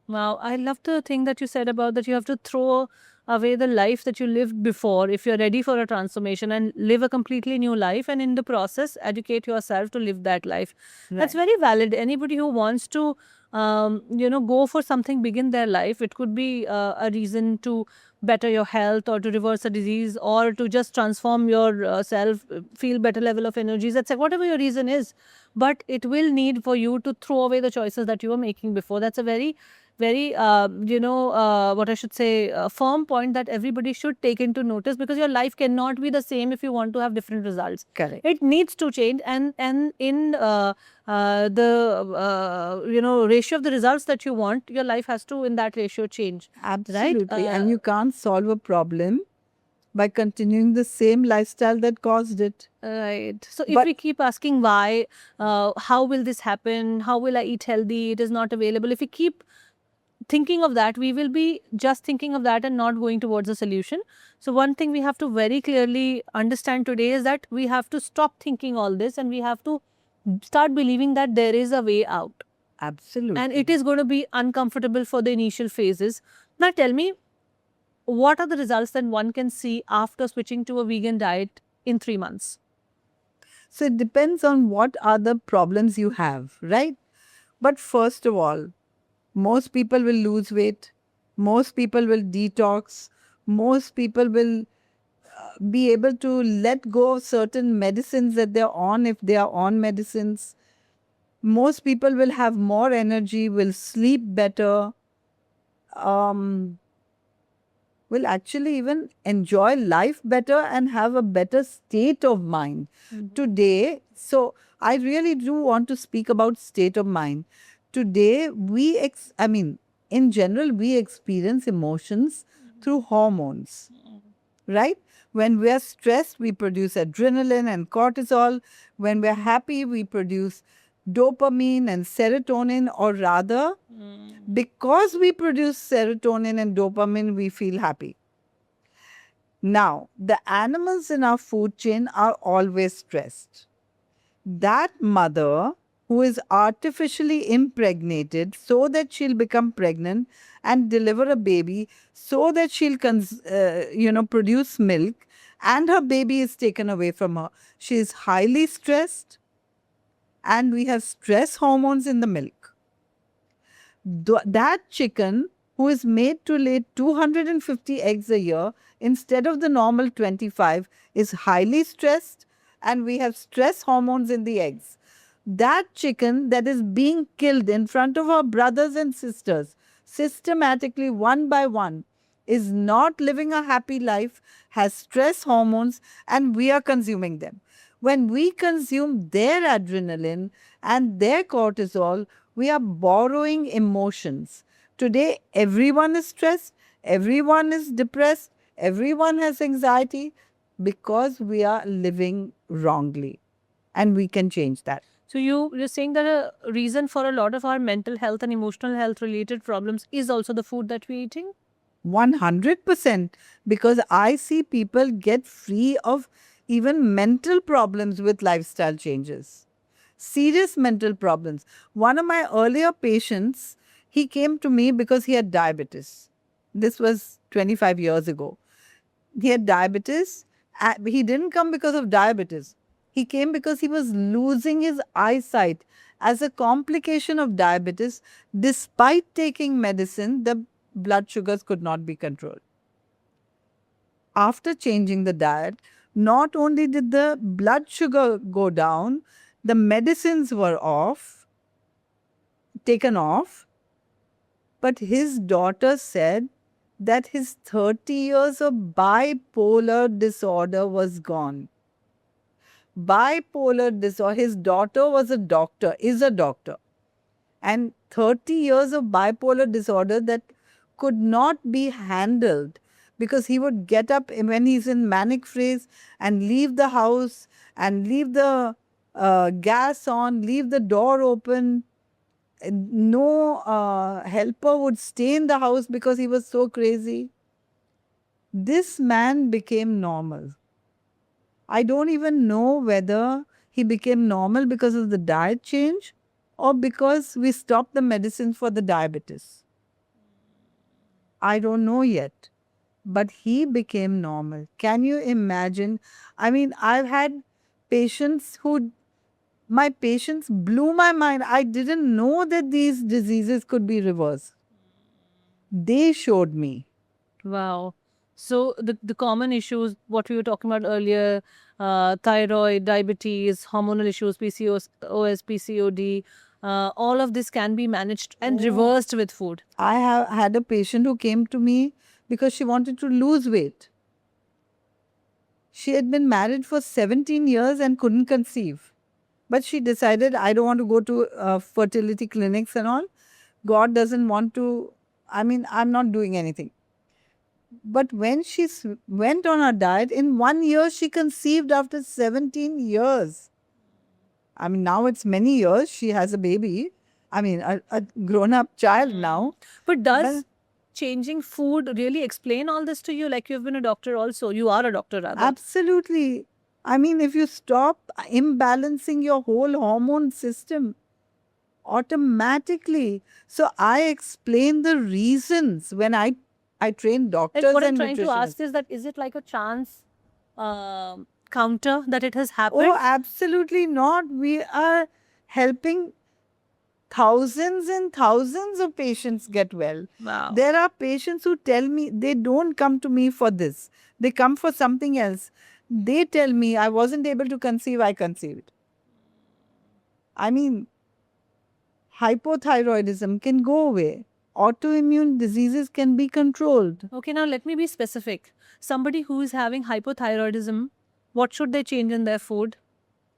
Wow, I love the thing that you said about that you have to throw away the life that you lived before if you're ready for a transformation and live a completely new life, and in the process educate yourself to live that life. That's very valid. Anybody who wants to go for something big in their life, it could be a reason to better your health or to reverse a disease or to just transform yourself, feel better level of energies, etc. Whatever your reason is, but it will need for you to throw away the choices that you were making before. That's a very what I should say, firm point that everybody should take into notice, because your life cannot be the same if you want to have different results. Correct. It needs to change, and in the ratio of the results that you want, your life has to in that ratio change. Absolutely. And you can't solve a problem by continuing the same lifestyle that caused it. Right. So if we keep asking why, how will this happen? How will I eat healthy? It is not available. If we keep thinking of that, we will be just thinking of that and not going towards a solution. So one thing we have to very clearly understand today is that we have to stop thinking all this and we have to start believing that there is a way out. Absolutely. And it is going to be uncomfortable for the initial phases. Now tell me, what are the results that one can see after switching to a vegan diet in 3 months? So it depends on what are the problems you have, right? But first of all, most people will lose weight. Most people will detox. Most people will be able to let go of certain medicines that they're on if they are on medicines. Most people will have more energy, will sleep better, um, will actually even enjoy life better and have a better state of mind. Today, so I really do want to speak about state of mind. Today, in general, we experience emotions through hormones, right? When we are stressed, we produce adrenaline and cortisol. When we're happy, we produce dopamine and serotonin, or rather, because we produce serotonin and dopamine, we feel happy. Now, the animals in our food chain are always stressed. That mother who is artificially impregnated so that she'll become pregnant and deliver a baby so that she'll produce milk, and her baby is taken away from her. She is highly stressed, and we have stress hormones in the milk. That chicken who is made to lay 250 eggs a year instead of the normal 25 is highly stressed, and we have stress hormones in the eggs. That chicken that is being killed in front of our brothers and sisters systematically, one by one, is not living a happy life, has stress hormones, and we are consuming them. When we consume their adrenaline and their cortisol, we are borrowing emotions. Today, everyone is stressed, everyone is depressed, everyone has anxiety because we are living wrongly. And we can change that. So you're saying that a reason for a lot of our mental health and emotional health related problems is also the food that we're eating? 100%. Because I see people get free of even mental problems with lifestyle changes. Serious mental problems. One of my earlier patients, he came to me because he had diabetes. This was 25 years ago. He had diabetes. He didn't come because of diabetes. He came because he was losing his eyesight as a complication of diabetes. Despite taking medicine, the blood sugars could not be controlled. After changing the diet, not only did the blood sugar go down, the medicines were taken off, but his daughter said that his 30 years of bipolar disorder was gone. Bipolar disorder, his daughter was is a doctor. And 30 years of bipolar disorder that could not be handled because he would get up when he's in manic phase and leave the house and leave the gas on, leave the door open. No helper would stay in the house because he was so crazy. This man became normal. I don't even know whether he became normal because of the diet change or because we stopped the medicine for the diabetes. I don't know yet. But he became normal. Can you imagine? I mean, I've had patients my patients blew my mind. I didn't know that these diseases could be reversed. They showed me. Wow. So the common issues, what we were talking about earlier, thyroid, diabetes, hormonal issues, PCOS, PCOD, all of this can be managed and reversed with food. I have had a patient who came to me because she wanted to lose weight. She had been married for 17 years and couldn't conceive. But she decided, I don't want to go to fertility clinics and all. God doesn't want to, I'm not doing anything. But when she went on her diet, in 1 year she conceived after 17 years. I mean, now it's many years. She has a baby. I mean, a grown-up child now. But does changing food really explain all this to you? Like you've been a doctor also. You are a doctor rather. Absolutely. I mean, if you stop imbalancing your whole hormone system, automatically. So I explain the reasons when I train doctors Like what and I'm trying to ask nutritionists. is that is it like a chance counter that it has happened? Oh, absolutely not. We are helping thousands and thousands of patients get well. Wow. There are patients who tell me they don't come to me for this. They come for something else. They tell me I wasn't able to conceive, I conceived. I mean, Hypothyroidism can go away. Autoimmune diseases can be controlled. Okay, now let me be specific. Somebody who is having hypothyroidism, what should they change in their food?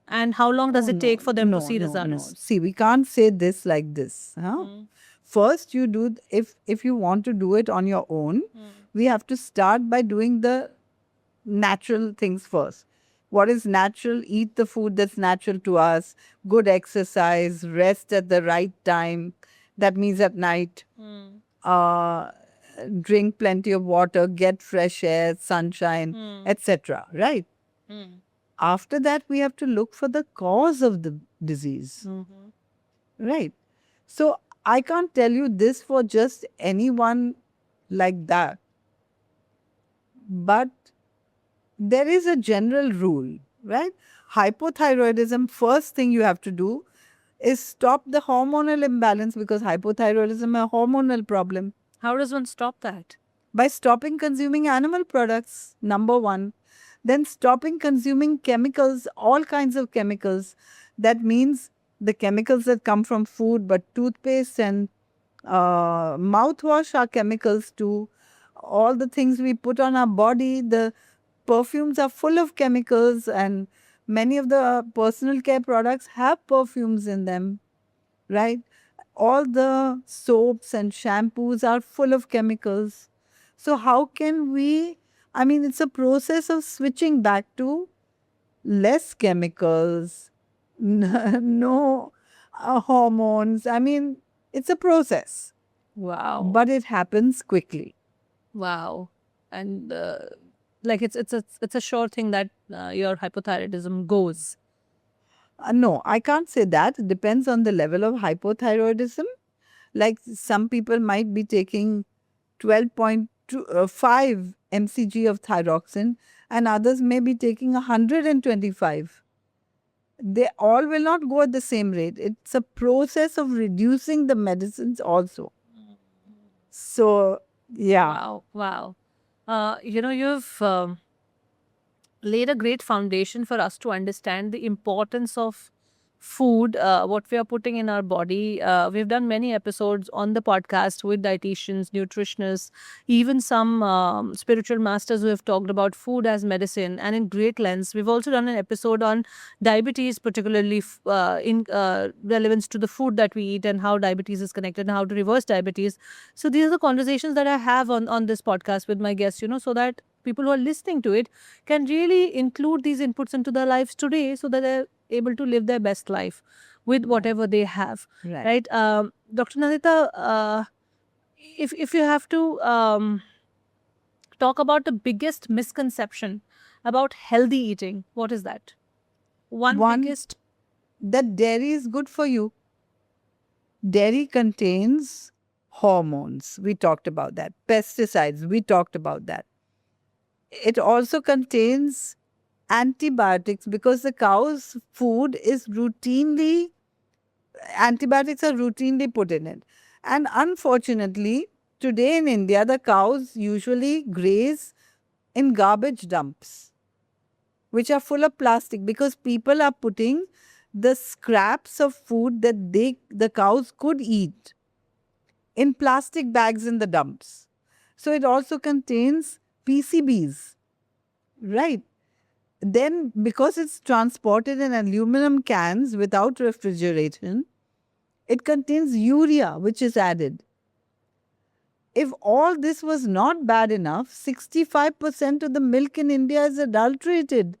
And how long does Oh, it take for them to no, see no, results? No. See, we can't say this like this. Huh? First, you do if you want to do it on your own, we have to start by doing the natural things first. What is natural? Eat the food that's natural to us. Good exercise, rest at the right time. That means at night. Uh, drink plenty of water, get fresh air, sunshine, etc. Right? After that, we have to look for the cause of the disease. Right? So I can't tell you this for just anyone like that. But there is a general rule, right? Hypothyroidism, first thing you have to do is stop the hormonal imbalance, because hypothyroidism is a hormonal problem. How does one stop that? By stopping consuming animal products, number one. Then stopping consuming chemicals, all kinds of chemicals. That means the chemicals that come from food, but toothpaste and mouthwash are chemicals too. All the things we put on our body, the perfumes are full of chemicals, and many of the personal care products have perfumes in them, right? All the soaps and shampoos are full of chemicals. So, how can we? I mean, it's a process of switching back to less chemicals, no hormones. I mean, it's a process, Wow. but it happens quickly. Wow. And like it's a sure thing that your hypothyroidism goes. No, I can't say that. It depends on the level of hypothyroidism. Like some people might be taking 12.5 mcg of thyroxine, and others may be taking 125. They all will not go at the same rate. It's a process of reducing the medicines also. So, yeah. Wow. Wow. You've laid a great foundation for us to understand the importance of food, what we are putting in our body. We've done many episodes on the podcast with dietitians, nutritionists, even some spiritual masters who have talked about food as medicine and in great lengths. We've also done an episode on diabetes, particularly in relevance to the food that we eat and how diabetes is connected and how to reverse diabetes. So these are the conversations that I have on this podcast with my guests, so that people who are listening to it can really include these inputs into their lives today so that they're able to live their best life with whatever they have. Right? Dr. Nandita, if you have to talk about the biggest misconception about healthy eating, what is that? One biggest. That dairy is good for you. Dairy contains hormones. We talked about that. Pesticides. We talked about that. It also contains antibiotics, because the cow's food is antibiotics are routinely put in it. And unfortunately, today in India, the cows usually graze in garbage dumps, which are full of plastic, because people are putting the scraps of food that the cows could eat in plastic bags in the dumps. So it also contains PCBs, right? Then, because it's transported in aluminum cans without refrigeration, it contains urea, which is added. If all this was not bad enough, 65% of the milk in India is adulterated.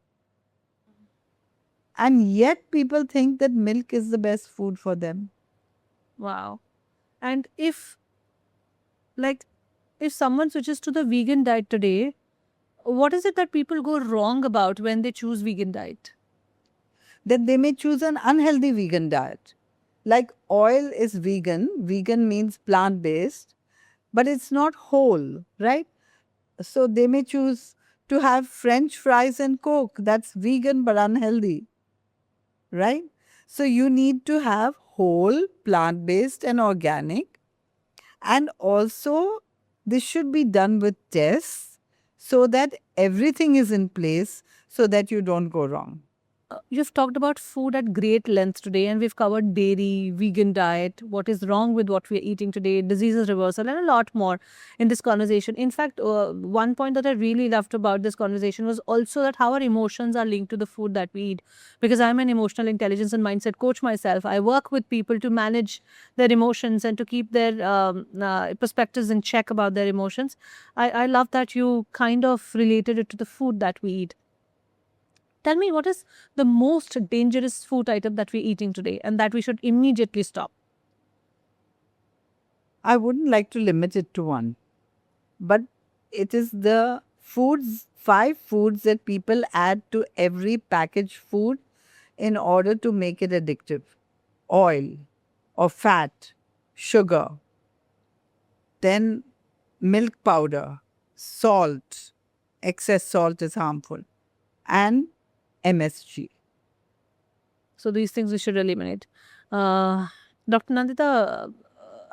And yet people think that milk is the best food for them. Wow. And if someone switches to the vegan diet today, what is it that people go wrong about when they choose vegan diet? Then they may choose an unhealthy vegan diet. Like oil is vegan. Vegan means plant-based, but it's not whole, right? So they may choose to have French fries and Coke. That's vegan but unhealthy, right? So you need to have whole, plant-based and organic. And also, this should be done with tests so that everything is in place so that you don't go wrong. You've talked about food at great length today, and we've covered dairy, vegan diet, what is wrong with what we're eating today, diseases reversal, and a lot more in this conversation. In fact, one point that I really loved about this conversation was also that how our emotions are linked to the food that we eat. Because I'm an emotional intelligence and mindset coach myself, I work with people to manage their emotions and to keep their perspectives in check about their emotions. I love that you kind of related it to the food that we eat. Tell me, what is the most dangerous food item that we're eating today and that we should immediately stop? I wouldn't like to limit it to one, but it is the foods, 5 foods that people add to every packaged food in order to make it addictive: oil or fat, sugar, then milk powder, salt, excess salt is harmful, and MSG. So these things we should eliminate. Dr. Nandita,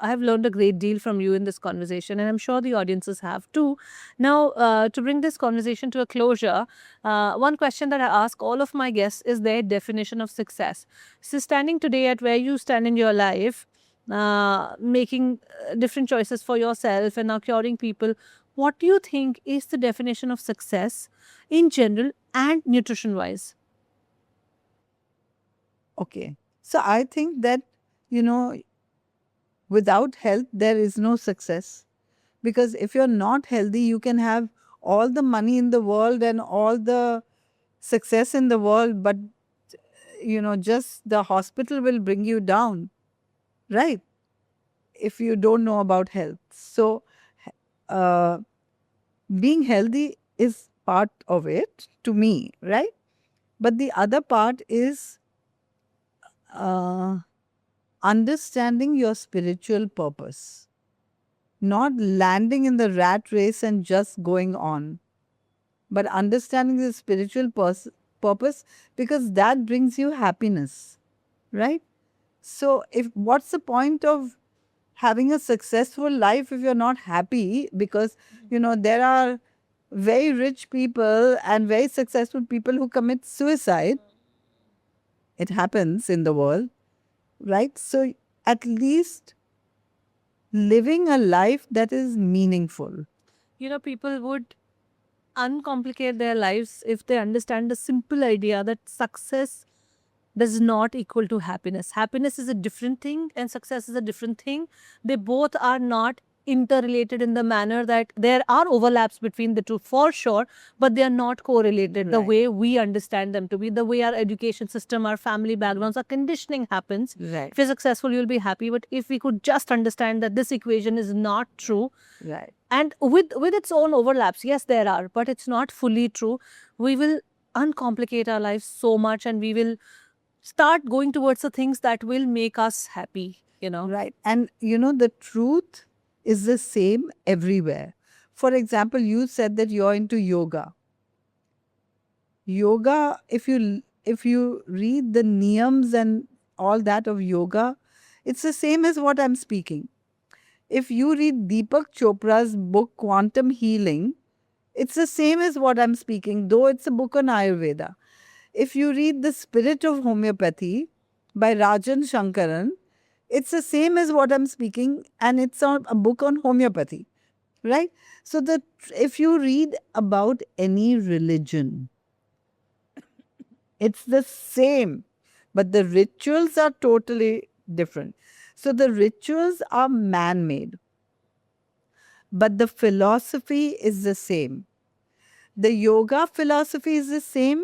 I have learned a great deal from you in this conversation, and I'm sure the audiences have too. Now, to bring this conversation to a closure, one question that I ask all of my guests is their definition of success. So, standing today at where you stand in your life, making different choices for yourself and now curing people, what do you think is the definition of success in general and nutrition wise? Okay. So I think that, without health, there is no success. Because if you're not healthy, you can have all the money in the world and all the success in the world, but, just the hospital will bring you down, right? If you don't know about health. So, uh, being healthy is part of it to me, right? But the other part is uh, understanding your spiritual purpose, not landing in the rat race and just going on, but understanding the spiritual purpose, because that brings you happiness, right? So, if what's the point of having a successful life if you're not happy? Because there are very rich people and very successful people who commit suicide. It happens in the world, right? So, at least living a life that is meaningful. People would uncomplicate their lives if they understand the simple idea that success does not equal to happiness. Happiness is a different thing and success is a different thing. They both are not interrelated in the manner that there are overlaps between the two for sure, but they are not correlated the Right. way we understand them to be, the way our education system, our family backgrounds, our conditioning happens. Right. If you're successful, you'll be happy. But if we could just understand that this equation is not true, Right. and with its own overlaps, yes, there are, but it's not fully true, we will uncomplicate our lives so much and we will start going towards the things that will make us happy. Right. And the truth is the same everywhere. For example, you said that you're into yoga. Yoga, if you read the niyams and all that of yoga, it's the same as what I'm speaking. If you read Deepak Chopra's book Quantum Healing, it's the same as what I'm speaking, though it's a book on Ayurveda. If you read The Spirit of Homeopathy by Rajan Shankaran, it's the same as what I'm speaking, and it's a book on homeopathy, right? So if you read about any religion, it's the same, but the rituals are totally different. So the rituals are man-made, but the philosophy is the same. The yoga philosophy is the same.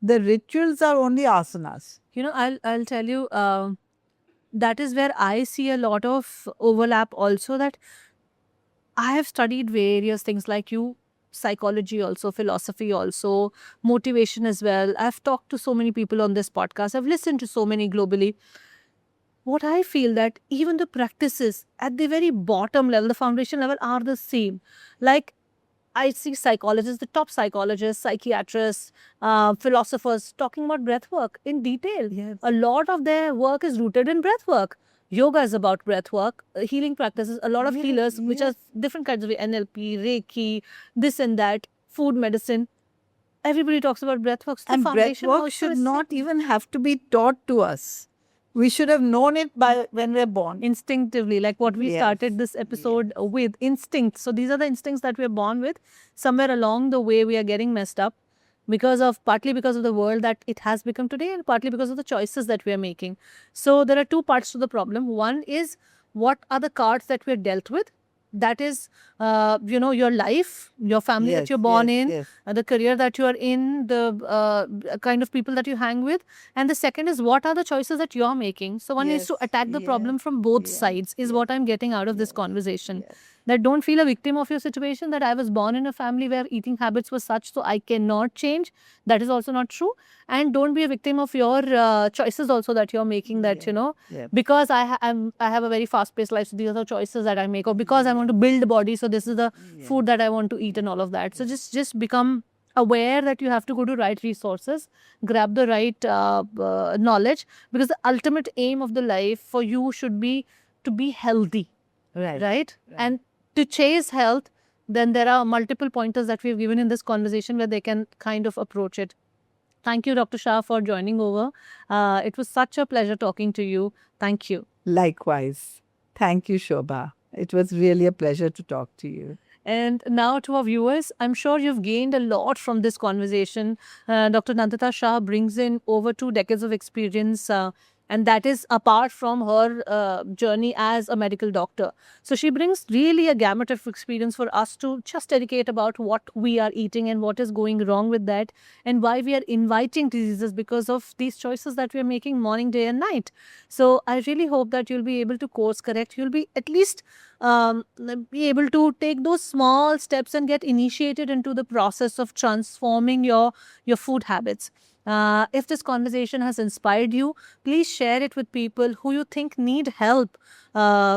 The rituals are only asanas. I'll tell you, that is where I see a lot of overlap also, that I have studied various things like you, psychology also, philosophy also, motivation as well. I've talked to so many people on this podcast. I've listened to so many globally. What I feel that even the practices at the very bottom level, the foundation level, are the same. Like I see psychologists, the top psychologists, psychiatrists, philosophers talking about breath work in detail. Yes. A lot of their work is rooted in breath work. Yoga is about breath work, healing practices, a lot of Yes, healers, which are yes. different kinds of NLP, Reiki, this and that, food medicine. everybody talks about breath work. So And the breath foundation work also should is not even have to be taught to us. We should have known it by when we're born. instinctively, like what we Yes. started this episode with, instincts. So these are the instincts that we're born with. Somewhere along the way, we are getting messed up partly because of the world that it has become today, and partly because of the choices that we are making. So there are two parts to the problem. One is, what are the cards that we're dealt with? That is, your life, your family that Yes, you're born yes, in, yes. the career that you are in, the kind of people that you hang with. And the second is, what are the choices that you're making? So one needs to Yes, attack the problem yes, from both yes, sides, is yes, what I'm getting out of this yes, conversation. yes. That don't feel a victim of your situation, that I was born in a family where eating habits were such, so I cannot change. That is also not true. And don't be a victim of your choices also that you're making, that, Yeah. because I have a very fast-paced life, so these are the choices that I make, or because I want to build a body, so this is the food that I want to eat, and all of that. So just become aware that you have to go to right resources, grab the right knowledge, because the ultimate aim of the life for you should be to be healthy, right? And to chase health, then there are multiple pointers that we've given in this conversation where they can kind of approach it. Thank you, Dr. Shah, for joining over. It was such a pleasure talking to you. Thank you. Likewise. Thank you, Shobha. It was really a pleasure to talk to you. And now to our viewers, I'm sure you've gained a lot from this conversation. Dr. Nandita Shah brings in over 2 decades of experience, and that is apart from her journey as a medical doctor. So she brings really a gamut of experience for us to just educate about what we are eating and what is going wrong with that, and why we are inviting diseases because of these choices that we are making morning, day, and night. So I really hope that you'll be able to course correct. You'll be at least be able to take those small steps and get initiated into the process of transforming your food habits. If this conversation has inspired you, please share it with people who you think need help.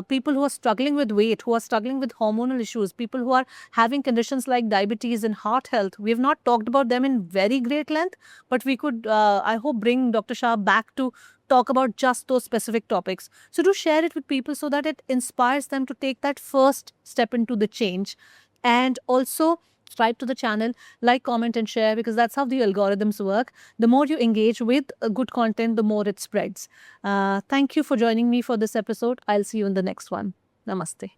People who are struggling with weight, who are struggling with hormonal issues, people who are having conditions like diabetes and heart health. We have not talked about them in very great length, but we could, I hope, bring Dr. Shah back to talk about just those specific topics. So do share it with people so that it inspires them to take that first step into the change. And also subscribe to the channel, like, comment, and share, because that's how the algorithms work. The more you engage with good content, the more it spreads. Thank you for joining me for this episode. I'll see you in the next one. Namaste.